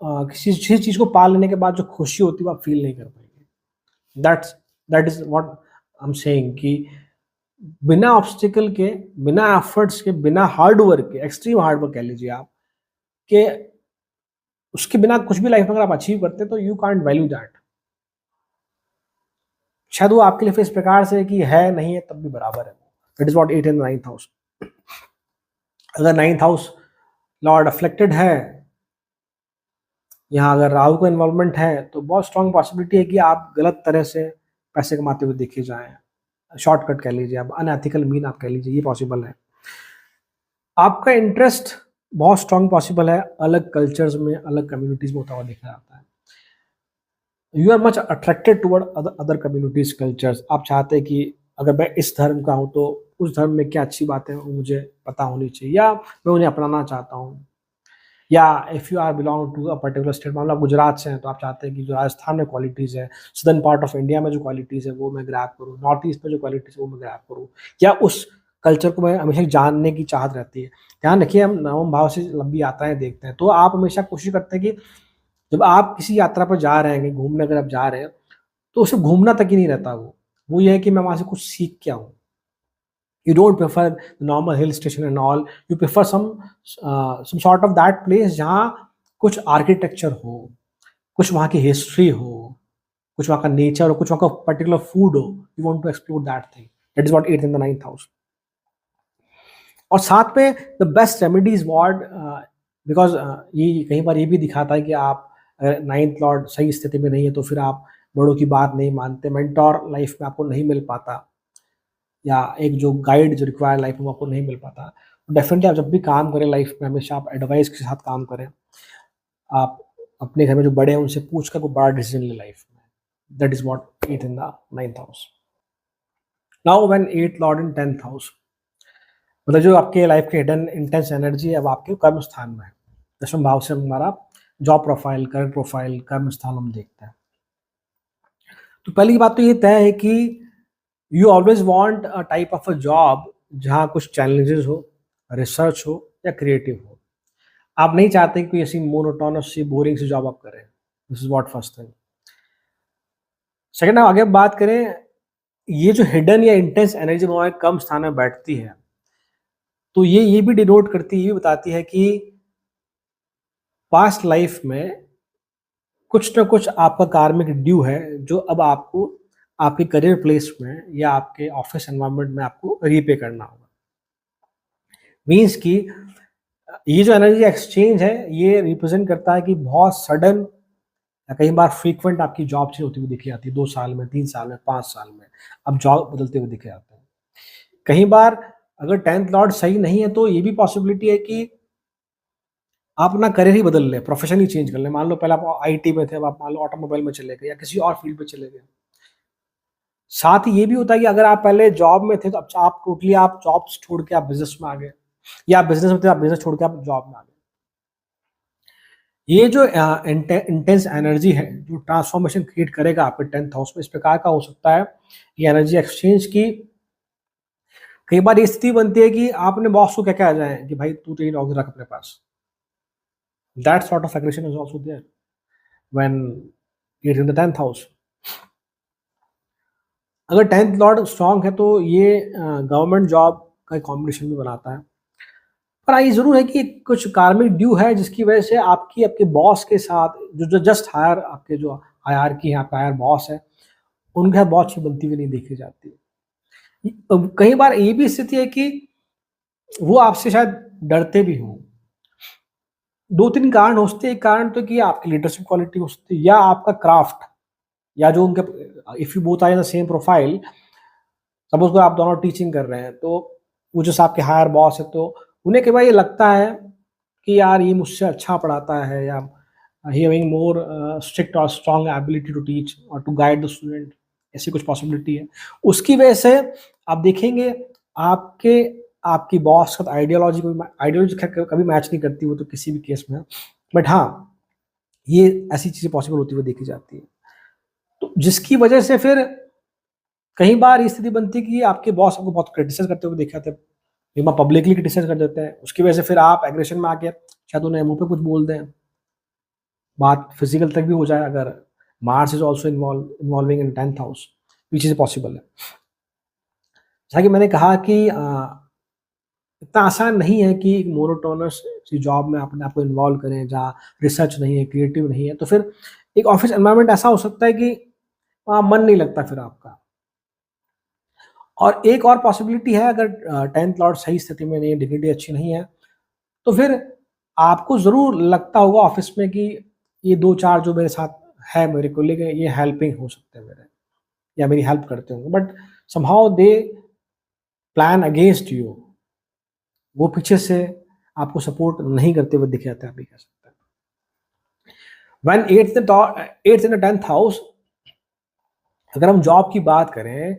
किसी चीज को पा लेने के बाद जो खुशी होती है वो आप फील नहीं कर पाएंगे। That is what I am saying कि बिना ऑब्स्टिकल के, बिना एफर्ट्स के, बिना हार्ड वर्क के, एक्सट्रीम हार्ड वर्क कह लीजिए आप, के उसके बिना कुछ भी लाइफ में अगर आप अचीव करते हैं, तो यू कांट वैल्यू दैट। शायद वो आपके लिए फिर इस प्रकार से कि है नहीं है तब भी बराबर है। That is what 8th and 9th house. अगर 9th हाउस लॉर्ड अफ्लेक्टेड है, यहाँ अगर राहु का इन्वॉल्वमेंट है, तो बहुत स्ट्रांग पॉसिबिलिटी है कि आप गलत तरह से पैसे कमाते हुए देखे जाएं, शॉर्टकट कह लीजिए आप, अनएथिकल मीन आप कह लीजिए, ये पॉसिबल है। आपका इंटरेस्ट बहुत स्ट्रांग पॉसिबल है अलग कल्चर्स में, अलग कम्युनिटीज में होता हुआ देखा जाता है। You are much attracted toward other communities, cultures. आप चाहते हैं कि अगर मैं इस धर्म का हूँ, तो उस धर्म में क्या अच्छी बातें हैं वो मुझे पता होनी चाहिए, या मैं उन्हें अपनाना चाहता हूँ। या if you are belong to a particular state, मान लो आप गुजरात से हैं, तो आप चाहते हैं कि जो राजस्थान में क्वालिटीज़ है, सदर्न पार्ट ऑफ इंडिया में जो क्वालिटीज़ है वो मैं ग्रैब करूँ, नॉर्थ ईस्ट में जो क्वालिटीज़ है वो मैं ग्रैब करूँ, या उस कल्चर को मैं हमेशा जानने की चाहत रहती है। ध्यान रखिए, हम नवम भाव से लंबी यात्राएं देखते हैं, तो आप हमेशा कोशिश करते हैं कि जब आप किसी यात्रा पर जा रहे हैं, कहीं घूमने अगर आप जा रहे हैं, तो सिर्फ घूमना तक ही नहीं रहता, वो ये है कि मैं वहाँ से कुछ सीख के आऊँ। You don't prefer the normal hill station and all. You prefer some sort of that place जहाँ कुछ आर्किटेक्चर हो, कुछ वहाँ की हिस्ट्री हो, कुछ वहाँ का नेचर हो, कुछ वहाँ का पर्टिकुलर फूड हो। You want to explore that thing. That is what 8th and the 9th house. और साथ में the best remedy is what because ये कई बार ये भी दिखाता है कि आप 9th लॉर्ड सही स्थिति में नहीं है, तो फिर आप बड़ों की बात नहीं मानते, मेंटोर लाइफ में आपको नहीं मिल पाता, या एक जो गाइड जो रिक्वायर्ड लाइफ में वो आपको नहीं मिल पाता। तो डेफिनेटली आप जब भी काम करें लाइफ में, हमेशा आप एडवाइस के साथ काम करें। आप अपने घर में जो बड़े हैं उनसे पूछ कर कोई बड़ा डिसीजन ले लाइफ में। That is what 8th in the 9th house. Now when 8th lord in 10th house, मतलब जो आपके लाइफ के हिडन इंटेंस एनर्जी है, अब आपके कर्म स्थान में है। 10वें भाव से हमारा जॉब प्रोफाइल, करियर प्रोफाइल, कर्म स्थान हम देखते हैं। तो पहली बात तो ये तय है कि you always want a type of a job जहाँ कुछ चैलेंजेस हो, रिसर्च हो या क्रिएटिव हो। आप नहीं चाहते कि कोई ऐसी मोनोटोनस सी बोरिंग सी जॉब आप करें। This is what first thing. Second, आगे बात करें, ये जो हिडन या इंटेंस एनर्जी हमारे कम स्थान में बैठती है, तो ये भी डिनोट करती है, ये बताती है कि पास्ट लाइफ में कुछ ना कुछ आपका कार्मिक ड्यू है, जो अब आपको आपके करियर प्लेस में या आपके ऑफिस एनवायरनमेंट में आपको रीपे करना होगा। मीन्स कि ये जो एनर्जी एक्सचेंज है ये रिप्रेजेंट करता है कि बहुत सडन या कई बार फ्रीक्वेंट आपकी जॉब चेंज होती हुई दिखी जाती है, 2 साल में, 3 साल में, 5 साल में, अब जॉब बदलते हुए दिखे जाते हैं। कई बार अगर 10th लॉर्ड सही नहीं है तो ये भी पॉसिबिलिटी है कि आप अपना करियर ही बदल लें, प्रोफेशन ही चेंज कर लें। मान लो पहले आप आईटी में थे, अब आप मान लो ऑटोमोबाइल में चले गए या किसी और फील्ड में चले गए। साथ ही ये भी होता है कि अगर आप पहले जॉब में थे तो अब आप टोटली आप जॉब छोड़ के आप बिजनेस में आ गए, या आप बिजनेस में थे आप बिजनेस छोड़ के आप जॉब में आ गए। ये जो इंटेंस एनर्जी है जो ट्रांसफॉर्मेशन क्रिएट करेगा आपके 10th हाउस में, इस प्रकार का हो सकता है। ये एनर्जी एक्सचेंज की कई बार ये स्थिति बनती है कि आप अपने बॉस को क्या क्या आ जाए कि भाई तू तो ये नौकरी रख अपने पास। That sort of aggression is also there when it in the 10th house. अगर 10th लॉर्ड स्ट्रांग है तो ये गवर्नमेंट जॉब का कॉम्बिनेशन भी बनाता है। पर हाँ, ये ज़रूर है कि कुछ कार्मिक ड्यू है जिसकी वजह से आपकी आपके बॉस के साथ जो जस्ट हायर आपके जो हायरार्की है, आपका हायर बॉस है, उनके साथ बहुत अच्छी बनती हुई नहीं देखी जाती। कई बार ये भी स्थिति है कि वो आपसे शायद डरते भी हों। 2-3 कारण हो सकते हैं। एक कारण तो कि आपकी लीडरशिप क्वालिटी हो सकती है या आपका क्राफ्ट, या जो उनके if you both are in the same profile, suppose को आप दोनों टीचिंग कर रहे हैं तो वो जो आपके हायर बॉस है तो उन्हें कई बार ये लगता है कि यार ये मुझसे अच्छा पढ़ाता है, या ही हैविंग मोर स्ट्रिक्ट और स्ट्रांग एबिलिटी टू टीच और टू गाइड द स्टूडेंट, ऐसी कुछ पॉसिबिलिटी है। उसकी वजह से आप देखेंगे आपके आपकी बॉस का आइडियोलॉजी आइडियोलॉजी कभी मैच नहीं करती वो तो किसी भी केस में, बट हाँ ये ऐसी चीज़ें पॉसिबल होती हुई देखी जाती है। तो जिसकी वजह से फिर कई बार ये स्थिति बनती है कि आपके बॉस आपको बहुत क्रिटिसाइज करते हुए देखे जाते हैं, कई बार पब्लिकली क्रिटिसाइज कर देते हैं, उसकी वजह से फिर आप एग्रेशन में आके शायद उन्हें मुंह पे कुछ बोल दें, बात फिजिकल तक भी हो जाए अगर Mars is also involving in 10th house, ये चीज़ें पॉसिबल है। जैसा कि मैंने कहा कि इतना आसान नहीं है कि एक मोनोटोनस सी जॉब में अपने आप को इन्वॉल्व करें जहाँ रिसर्च नहीं है, क्रिएटिव नहीं है, तो फिर एक ऑफिस एनवायरनमेंट ऐसा हो सकता है कि वहाँ मन नहीं लगता फिर आपका। और एक और पॉसिबिलिटी है, अगर 10th लॉर्ड सही स्थिति में नहीं है, डिग्निटी अच्छी नहीं है, तो फिर आपको ज़रूर लगता होगा ऑफिस में कि ये 2-4 जो मेरे साथ है मेरे कोलीग हैं, ये हेल्पिंग हो सकते हैं मेरे, या मेरी हेल्प करते होंगे, but somehow they plan against you, वो पीछे से आपको सपोर्ट नहीं करते हुए दिखे जाते हैं, आप ये कह सकते हैं। When 8th in the 10th house, अगर हम जॉब की बात करें,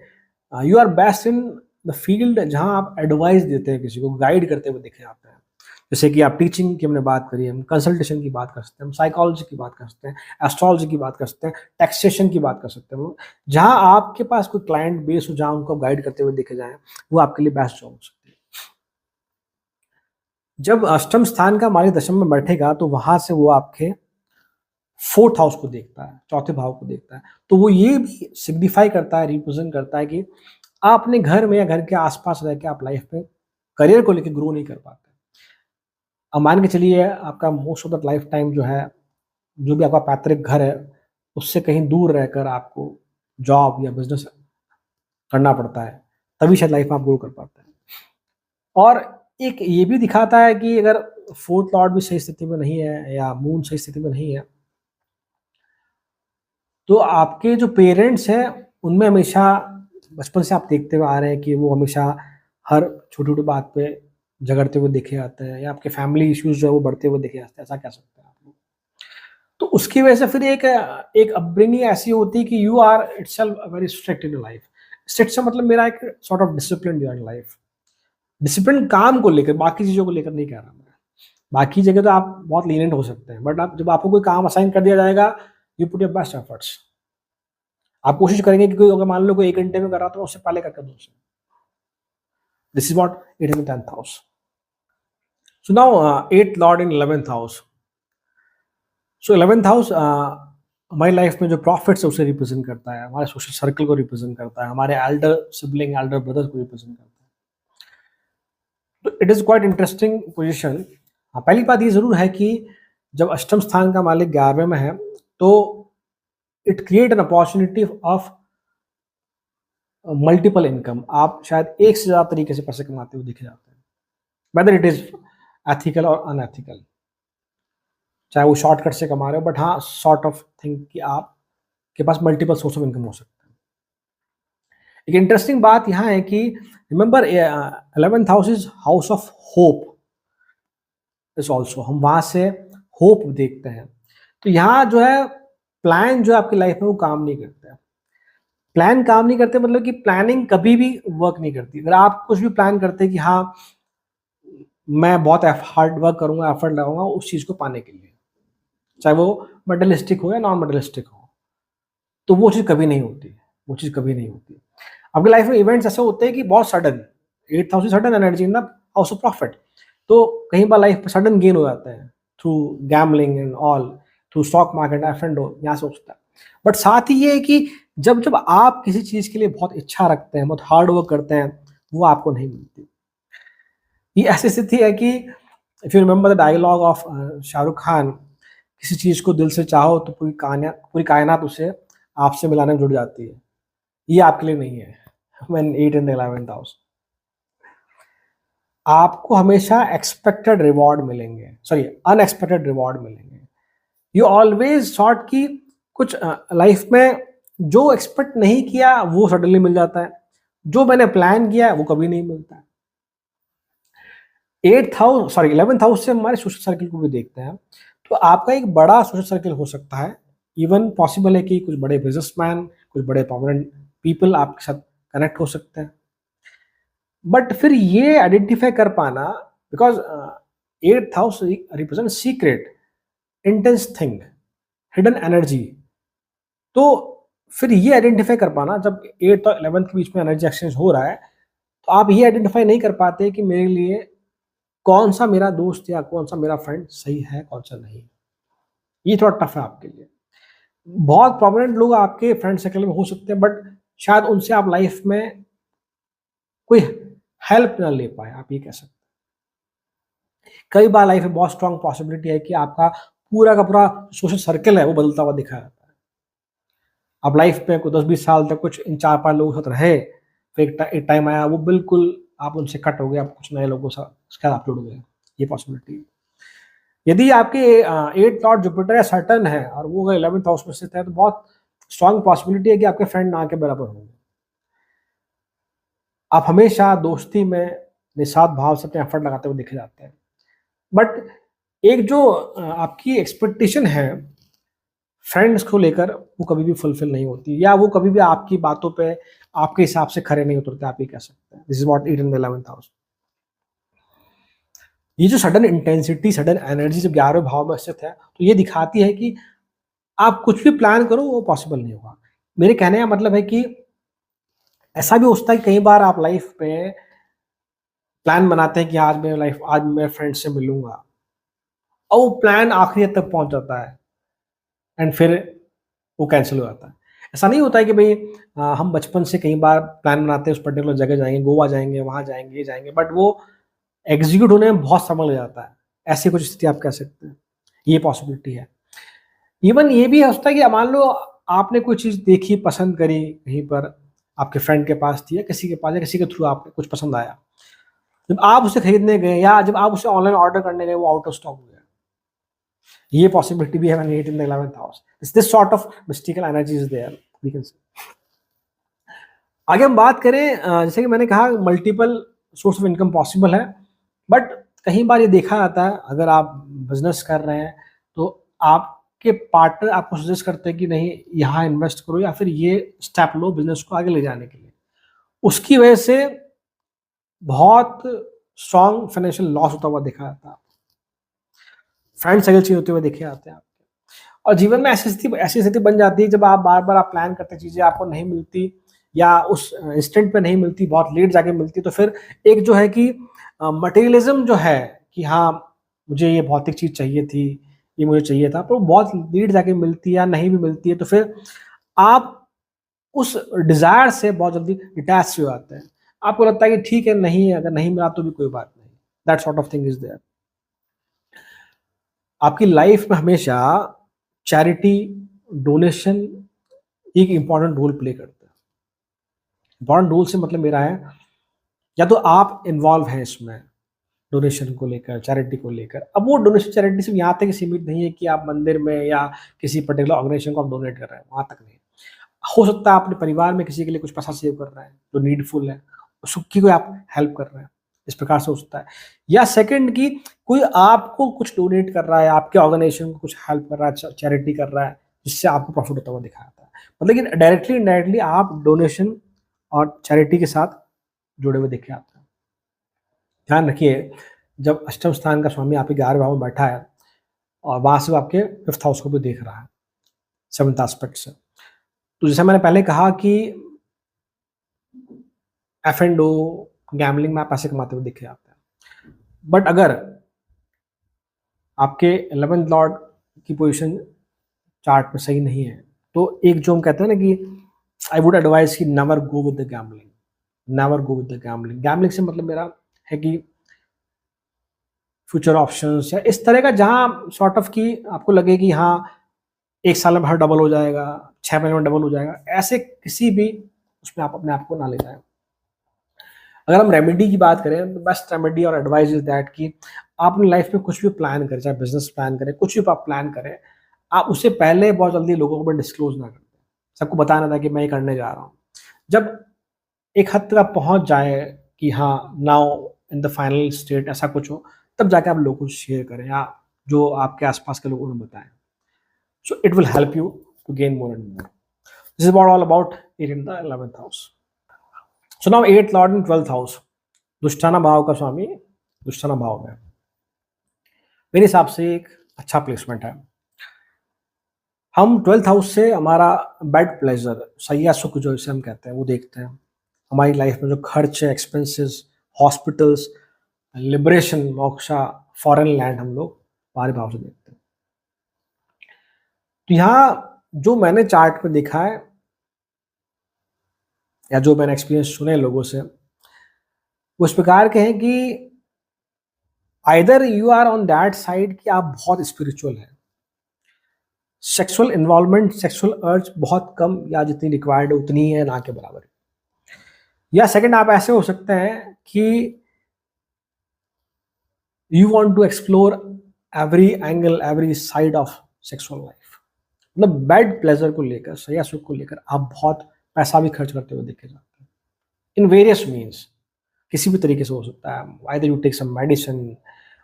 you are best in the field जहां आप एडवाइस देते हैं, किसी को गाइड करते हुए दिखे जाते हैं। जैसे कि आप टीचिंग की हमने बात करी, हम कंसल्टेशन की बात कर सकते हैं, हम साइकोलॉजी की बात कर सकते हैं, एस्ट्रोलॉजी की बात कर सकते हैं, टैक्सेशन की बात कर सकते हैं। जहां आपके पास कोई क्लाइंट बेस हो, जहां उनको गाइड करते हुए देखे जाए, वो आपके लिए बेस्ट जॉब हो सकती है। जब अष्टम स्थान का मालिक दशम में बैठेगा तो वहां से वो आपके 4th हाउस को देखता है, चौथे भाव को देखता है, तो वो ये भी सिग्निफाई करता है, रिप्रेजेंट करता है कि आप अपने घर में या घर के आसपास रह के आप लाइफ में करियर को लेकर ग्रो नहीं कर पाते। अब मान के चलिए आपका most of the life time जो है, जो भी आपका पैतृक घर है, उससे कहीं दूर रहकर आपको जॉब या बिजनेस करना पड़ता है, तभी शायद लाइफ में आप ग्रो कर पाते हैं। और एक ये भी दिखाता है कि अगर 4th लॉर्ड भी सही स्थिति में नहीं है या मून सही स्थिति में नहीं है, तो आपके जो पेरेंट्स हैं उनमें हमेशा बचपन से आप देखते हुए आ रहे हैं कि वो हमेशा हर छोटी-छोटी बात पे झगड़ते हुए देखे जाते हैं, या आपके फैमिली इश्यूज़ जो है वो बढ़ते हुए देखे जाते हैं, ऐसा कह सकते हैं आप लोग। तो उसकी वजह से फिर एक अपब्रिंगिंग ऐसी होती है कि you are itself very strict in your life. Strict से मतलब मेरा एक sort of discipline in life. Discipline काम को लेकर, बाकी चीज़ों को लेकर नहीं कह रहा मैं। बाकी जगह तो आप बहुत लीनिएंट हो सकते हैं, बट आप जब आपको कोई काम असाइन कर दिया जाएगा, you put your best efforts. आप कोशिश करेंगे कि कोई अगर मान लो कोई 1 घंटे में कर रहा था, तो उससे पहले करके दो उसे। This is what it is in 10th house. So now 8th lord in 11th house. So 11th house हमारी लाइफ में जो प्रॉफिट्स है उसे रिप्रेजेंट करता है, हमारे सोशल सर्कल को रिप्रेजेंट करता है, हमारे एल्डर सिबलिंग, एल्डर ब्रदर्स को रिप्रेजेंट करता है। तो it is quite interesting position. हाँ, पहली बात ये ज़रूर है कि जब अष्टम स्थान का मालिक 11वें में है, तो it create an opportunity of multiple income. आप शायद एक से ज़्यादा तरीके से पैसे कमाते हुए दिखे जाते हैं, वेदर इट इज़ एथिकल और अनएथिकल, चाहे वो शॉर्टकट से कमा रहे हो, बट हाँ सॉर्ट ऑफ थिंग कि आपके पास मल्टीपल सोर्स ऑफ इनकम हो सकता है। एक इंटरेस्टिंग बात यहाँ है कि remember 11th house is house of hope is also, हम वहां से होप देखते हैं। तो यहाँ जो है प्लान जो है आपकी लाइफ में वो काम नहीं करता है। प्लान काम नहीं करते मतलब कि प्लानिंग कभी भी वर्क नहीं करती। अगर आप कुछ भी प्लान करते हैं कि हाँ मैं बहुत हार्ड वर्क करूंगा, एफर्ट लगाऊंगा उस चीज को पाने के लिए, चाहे वो मटेरियलिस्टिक हो या नॉन मटेरियलिस्टिक हो, तो वो चीज़ कभी नहीं होती। वो चीज़ कभी नहीं होती। आपकी लाइफ में इवेंट्स ऐसे होते हैं कि बहुत sudden, 8th house sudden energy in the house of profit, तो कहीं बार लाइफ में सडन गेन हो जाता है through gambling and all, through stock market F and यहाँ से हो सकता है। बट साथ ही ये है कि जब जब आप किसी चीज़ के लिए बहुत इच्छा रखते हैं, बहुत हार्ड वर्क करते हैं, वो आपको नहीं मिलती। ये ऐसी स्थिति है कि if you remember the dialogue of Shahrukh Khan, किसी चीज़ को दिल से चाहो तो पूरी कायनात उसे आपसे मिलाने में जुट जाती है। ये आपके लिए नहीं है। When 8 in the 11th house, आपको हमेशा एक्सपेक्टेड रिवॉर्ड मिलेंगे, सॉरी अनएक्सपेक्टेड रिवॉर्ड मिलेंगे। यू ऑलवेज सॉर्ट की कुछ लाइफ में जो एक्सपेक्ट नहीं किया वो सडनली मिल जाता है, जो मैंने प्लान किया वो कभी नहीं मिलता है। 11th हाउस से हमारे सोशल सर्किल को भी देखते हैं, तो आपका एक बड़ा सोशल सर्किल हो सकता है। इवन पॉसिबल है कि कुछ बड़े बिजनेसमैन, कुछ बड़े प्रोमिनेंट पीपल आपके साथ कनेक्ट हो सकते हैं। बट फिर ये आइडेंटिफाई कर पाना, because 8th house represent secret intense thing, hidden energy, तो फिर ये आइडेंटिफाई कर पाना जब 8th और 11th के बीच में एनर्जी एक्सचेंज हो रहा है, तो आप ये आइडेंटिफाई नहीं कर पाते कि मेरे लिए कौन सा मेरा दोस्त या कौन सा मेरा फ्रेंड सही है, कौन सा नहीं। ये थोड़ा टफ है आपके लिए। बहुत प्रोमिनेंट लोग आपके फ्रेंड सर्कल में हो सकते हैं, बट शायद उनसे आप लाइफ में कोई हेल्प ना ले पाए, आप ये कह सकते हैं। कई बार लाइफ में बहुत स्ट्रांग पॉसिबिलिटी है कि आपका पूरा का पूरा सोशल सर्कल है वो बदलता हुआ दिखा जाता है। आप लाइफ में कोई 10-20 साल तक कुछ इन 4-5 लोगों के साथ रहे, फिर एक टाइम आया वो बिल्कुल आप उनसे कट हो गए, आप कुछ नए लोगों से उसके साथ आप जुड़ गए। ये पॉसिबिलिटी है। यदि आपके 8th लॉर्ड जुपिटर या सैटर्न है और वो अगर 11th हाउस में स्थित है, तो बहुत स्ट्रांग पॉसिबिलिटी है कि आपके फ्रेंड ना के बराबर होंगे। आप हमेशा दोस्ती में निस्वार्थ भाव से अपने एफर्ट लगाते हुए देखे जाते हैं। बट एक जो आपकी एक्सपेक्टेशन है फ्रेंड्स को लेकर, वो कभी भी फुलफिल नहीं होती, या वो कभी भी आपकी बातों पे आपके हिसाब से खरे नहीं उतरते, आप ये कह सकते हैं। This is what 8 in the 11th house. ये जो सडन इंटेंसिटी, सडन एनर्जी जब 11वें भाव में स्थित है, तो ये दिखाती है कि आप कुछ भी प्लान करो वो पॉसिबल नहीं होगा। मेरे कहने का मतलब है कि ऐसा भी होता है कि कई बार आप लाइफ में प्लान बनाते हैं कि आज मैं फ्रेंड से मिलूंगा, और वो प्लान आखिरी हद तक पहुंच जाता है एंड फिर वो कैंसिल हो जाता है। ऐसा नहीं होता है कि भाई हम बचपन से कई बार प्लान बनाते हैं उस पर्टिकुलर जगह जाएंगे, गोवा जाएंगे, वहां जाएंगे, ये जाएंगे, बट वो एग्जीक्यूट होने में बहुत समय लग जाता है। ऐसी कुछ स्थिति आप कह सकते हैं, ये पॉसिबिलिटी है। इवन ये भी हो सकता है कि मान लो आपने कोई चीज़ देखी, पसंद करी, कहीं पर आपके फ्रेंड के पास थी या किसी के पास या किसी के थ्रू आपको कुछ पसंद आया, जब आप उसे खरीदने गए या जब आप उसे ऑनलाइन ऑर्डर करने गए वो आउट ऑफ स्टॉक हो गया। ये पॉसिबिलिटी भी है when 8 in the 11th house. This sort of mystical energy is there, we can say. आगे हम बात करें, जैसे कि मैंने कहा multiple source of income possible है, बट कहीं बार ये देखा जाता है अगर आप बिजनेस कर रहे हैं तो आपके पार्टनर आपको सजेस्ट करते हैं कि नहीं यहाँ इन्वेस्ट करो या फिर ये स्टेप लो बिजनेस को आगे ले जाने के लिए। उसकी वजह से बहुत स्ट्रॉन्ग फाइनेंशियल लॉस होता हुआ देखा जाता है, फ्रेंड सर्कल चेंज होते हुए देखे जाते हैं आपके। और जीवन में ऐसी स्थिति बन जाती है जब आप बार बार आप प्लान करते चीजें आपको नहीं मिलती या उस इंस्टेंट पे नहीं मिलती, बहुत लेट जाके मिलती, तो फिर एक जो है कि मटेरियलिज्म जो है कि हाँ मुझे ये भौतिक चीज चाहिए थी, ये मुझे चाहिए था, पर वो बहुत लेट जाके मिलती है या नहीं भी मिलती है, तो फिर आप उस डिजायर से बहुत जल्दी डिटैच हो जाते हैं। आपको लगता है कि ठीक है, नहीं अगर नहीं मिला तो भी कोई बात नहीं, that sort of thing is there. आपकी लाइफ में हमेशा चैरिटी, डोनेशन एक इंपॉर्टेंट रोल प्ले करता है। इंपॉर्टेंट रोल से मतलब मेरा है या तो आप इन्वॉल्व हैं इसमें, डोनेशन को लेकर, चैरिटी को लेकर। अब वो डोनेशन चैरिटी सिर्फ यहाँ तक ही सीमित नहीं है कि आप मंदिर में या किसी पर्टिकुलर ऑर्गेनाइजेशन को आप डोनेट कर रहे हैं, वहाँ तक नहीं। हो सकता है अपने परिवार में किसी के लिए कुछ पैसा सेव कर रहे हैं जो नीडफुल है, उसकी कोई आप हेल्प कर रहे हैं, इस प्रकार से हो सकता है। या सेकंड कि कोई आपको कुछ डोनेट कर रहा है, आपके ऑर्गेनाइजेशन को कुछ हेल्प कर रहा है, चैरिटी कर रहा है, जिससे आपको प्रॉफिट होता हुआ दिखा जाता है। मतलब कि डायरेक्टली इनडायरेक्टली आप डोनेशन और चैरिटी के साथ जुड़े हुए देखे आते हैं। ध्यान रखिए, जब अष्टम स्थान का स्वामी आपके 11वें भाव में बैठा है और वहां से वो आपके 5th हाउस को भी देख रहा है 7th एस्पेक्ट से, तो जैसे मैंने पहले कहा कि F&O, गैम्बलिंग में आप पैसे कमाते हुए दिखे जाते हैं। बट अगर आपके 11th लॉर्ड की पोजीशन चार्ट में सही नहीं है, तो एक जो हम कहते हैं ना कि आई वुड एडवाइस कि never go with the gambling, never go with the gambling. Gambling से मतलब मेरा है कि फ्यूचर ऑप्शंस या इस तरह का जहां सॉर्ट ऑफ कि आपको लगे कि हाँ 1 साल में हर डबल हो जाएगा, 6 महीने में डबल हो जाएगा, ऐसे किसी भी उसमें आप अपने आप को ना ले जाए। अगर हम रेमेडी की बात करें तो बेस्ट रेमेडी और एडवाइस इज दैट कि आप अपनी लाइफ में कुछ भी प्लान करें, चाहे बिजनेस प्लान करें, कुछ भी आप प्लान करें, आप उससे पहले बहुत जल्दी लोगों को डिस्क्लोज ना करें, सबको बताना था कि मैं ये करने जा रहा हूँ। जब एक हद तक आप पहुंच जाए कि हाँ now in the final state ऐसा कुछ हो, तब जाके आप लोगों को शेयर करें या जो आपके आसपास के लोगों को बताएं। So it will help you to gain more and more. This is all about it in the 11th house. So now 8th lord in 12th house, दुष्टाना भाव का स्वामी दुष्टाना भाव में, मेरे हिसाब से एक अच्छा प्लेसमेंट है। हम 12th हाउस से हमारा बेड प्लेजर, सैया सुख जो इसे हम कहते हैं, वो देखते हैं। हमारी लाइफ में जो खर्च है, expenses, hospitals, liberation, moksha, foreign land, हम लोग बाहरी भाव से देखते हैं। तो यहाँ जो मैंने चार्ट में देखा है या जो मैंने एक्सपीरियंस सुने लोगों से, वो इस प्रकार के हैं कि either you are on that side कि आप बहुत स्पिरिचुअल हैं, सेक्सुअल इन्वॉल्वमेंट, सेक्सुअल अर्ज बहुत कम या जितनी रिक्वायर्ड है उतनी है, ना के बराबर। या सेकंड आप ऐसे हो सकते हैं कि you want to explore every angle, every side of sexual life. मतलब बेड प्लेजर को लेकर, सैया सुख को लेकर आप बहुत पैसा भी खर्च करते हुए देखे जाते हैं इन वेरियस मीन्स। किसी भी तरीके से हो सकता है, either you take some medicine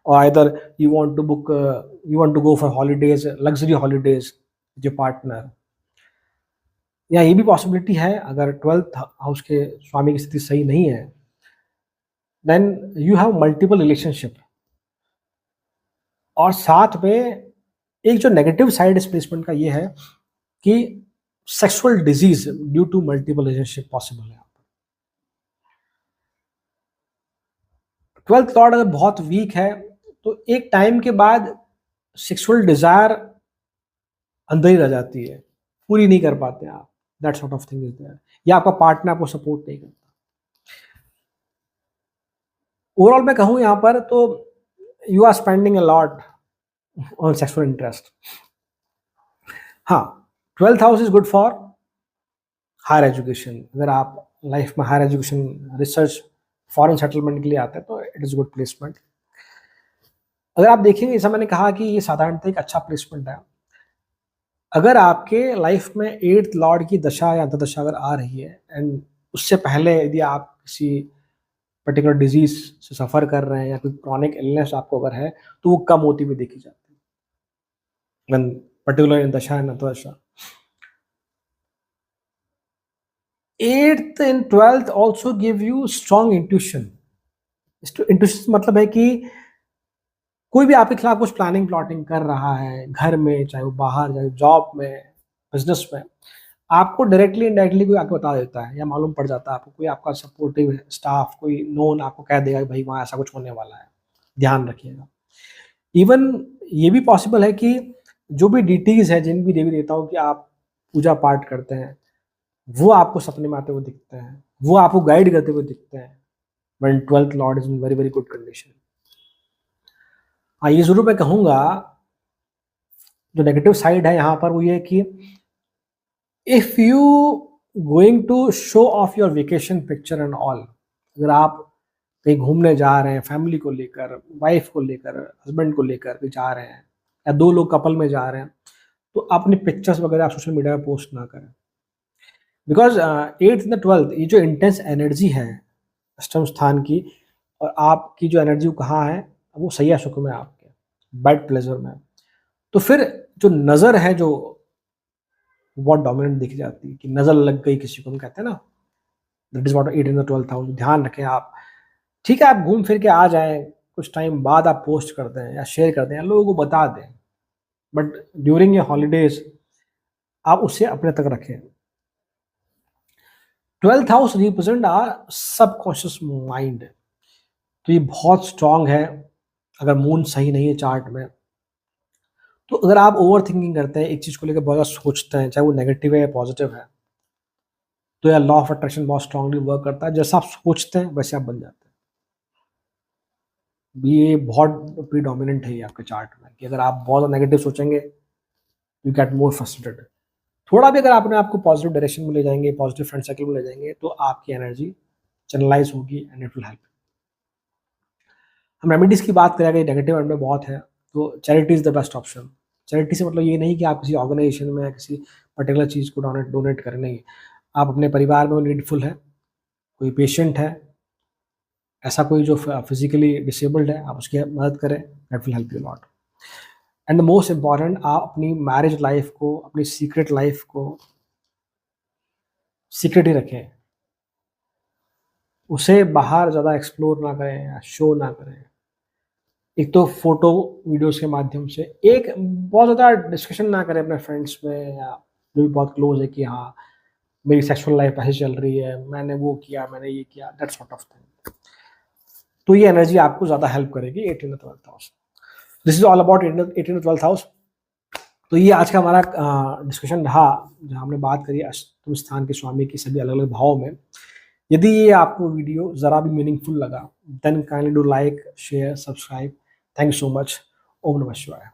और either you want to book, you want to go for holidays, luxury holidays with your partner. या ये भी पॉसिबिलिटी है अगर 12th हाउस के स्वामी की स्थिति सही नहीं है, then you have multiple relationship. और साथ में एक जो नेगेटिव साइड इस प्लेसमेंट का ये है कि sexual disease due to multiple relationship possible है। 12th लॉर्ड अगर बहुत वीक है तो एक टाइम के बाद सेक्सुअल डिजायर अंदर ही रह जाती है, पूरी नहीं कर पाते आप, that sort of thing is there, या आपका पार्टनर आपको सपोर्ट नहीं करता। ओवरऑल मैं कहूँ यहाँ पर तो you are spending a lot on sexual interest. हाँ, 12th house is good for higher education. अगर आप लाइफ में higher education, research, foreign settlement के लिए आते हैं तो इट इज़ गुड प्लेसमेंट। अगर आप देखेंगे, जैसा मैंने कहा कि ये साधारणतः एक अच्छा प्लेसमेंट है। अगर आपके लाइफ में 8th लॉर्ड की दशा या अंतर्दशा अगर आ रही है एंड उससे पहले यदि आप किसी पर्टिकुलर डिजीज से सफ़र कर रहे हैं या कोई क्रॉनिक इलनेस आपको अगर है, तो वो कम होती हुई देखी जाती है particular in dasha and antardasha. 8th and 12th also give you strong intuition। Intuition मतलब है कि कोई भी आपके खिलाफ कुछ प्लानिंग प्लॉटिंग कर रहा है, घर में, चाहे वो बाहर, चाहे जॉब में, बिजनेस में, आपको डायरेक्टली इनडायरेक्टली कोई आके बता देता है या मालूम पड़ जाता है आपको, कोई आपका सपोर्टिव स्टाफ, कोई नोन आपको कह देगा कि भाई वहाँ ऐसा कुछ होने वाला है, ध्यान रखिएगा। इवन ये भी पॉसिबल है कि जो भी डीटीज है, जिन भी देवी देवताओं की आप पूजा पाठ करते हैं, वो आपको सपने में आते हुए दिखते हैं, वो आपको गाइड करते हुए दिखते हैं when 12th Lord is in very very good condition. हाँ, ये जरूर मैं कहूँगा जो नेगेटिव साइड है यहाँ पर वो ये कि if you going to show off your vacation picture and all, अगर आप कहीं घूमने जा रहे हैं फैमिली को लेकर, वाइफ को लेकर, हस्बैंड को लेकर कहीं जा रहे हैं, या 2 लोग कपल में जा रहे हैं, तो अपनी पिक्चर्स वगैरह आप सोशल मीडिया पे पोस्ट ना करें। बिकॉज़ 8th एंड 12th ये जो इंटेंस एनर्जी है अष्टम स्थान की, और आपकी जो एनर्जी वो कहाँ है, वो सैया सुख में है आपके, बेड प्लेज़र में। तो फिर जो नज़र है जो बहुत डोमिनेंट दिख जाती है कि नज़र लग गई किसी को, हम कहते हैं ना, that is what 8 in the 12th house. ध्यान रखें आप। ठीक है, आप घूम फिर के आ जाएँ, कुछ टाइम बाद आप पोस्ट कर दें या शेयर कर दें या लोगों को बता दें, बट ड्यूरिंग योर हॉलिडेज़ आप उसे अपने तक रखें। 12th house represent our subconscious mind, तो ये बहुत स्ट्रांग है। अगर मून सही नहीं है चार्ट में, तो अगर आप ओवर थिंकिंग करते हैं, एक चीज़ को लेकर बहुत ज़्यादा सोचते हैं, चाहे वो नेगेटिव है या पॉजिटिव है, तो यह लॉ ऑफ अट्रैक्शन बहुत स्ट्रांगली वर्क करता है। जैसा आप सोचते हैं वैसे आप बन जाते हैं। ये बहुत प्रीडोमिनेंट है ये आपके चार्ट में, कि अगर आप बहुत नेगेटिव सोचेंगे, यू गेट मोर फ्रस्ट्रेटेड। थोड़ा भी अगर आपने आपको पॉजिटिव डायरेक्शन में ले जाएंगे, पॉजिटिव फ्रेंड सर्कल में ले जाएंगे, तो आपकी एनर्जी चैनलाइज होगी एंड इट विल हेल्प। हम रेमेडीज़ की बात करें, अगर नेगेटिव एंड में बहुत है, तो charity is the best option. Charity से मतलब ये नहीं कि आप किसी ऑर्गेनाइजेशन में या किसी पर्टिकुलर चीज़ को डोनेट करें, नहीं। आप अपने परिवार में नीडफुल है, कोई पेशेंट है, ऐसा कोई जो फिजिकली डिसेबल्ड है, आप उसकी मदद करें, that will help you lot. And the most important, आप अपनी मैरिज लाइफ को, अपनी सीक्रेट लाइफ को सीक्रेट ही रखें, उसे बाहर ज़्यादा एक्सप्लोर ना करें या शो ना करें। एक तो फोटो वीडियोस के माध्यम से, एक बहुत ज़्यादा डिस्कशन ना करें अपने फ्रेंड्स में या जो भी बहुत क्लोज है कि हाँ मेरी सेक्सुअल लाइफ ऐसे चल रही है, मैंने वो किया, मैंने ये किया, दैट सॉर्ट ऑफ थिंग। तो ये एनर्जी आपको ज़्यादा हेल्प करेगी 18 और 12th house. This is all about 18 और 12th हाउस। तो ये आज का हमारा डिस्कशन रहा, जहाँ हमने बात करी अष्टम स्थान के स्वामी की सभी अलग अलग भावों में। यदि ये आपको वीडियो ज़रा भी मीनिंगफुल लगा, then kindly do like, share, subscribe. Thank you so much. ओम नमः शिवाय।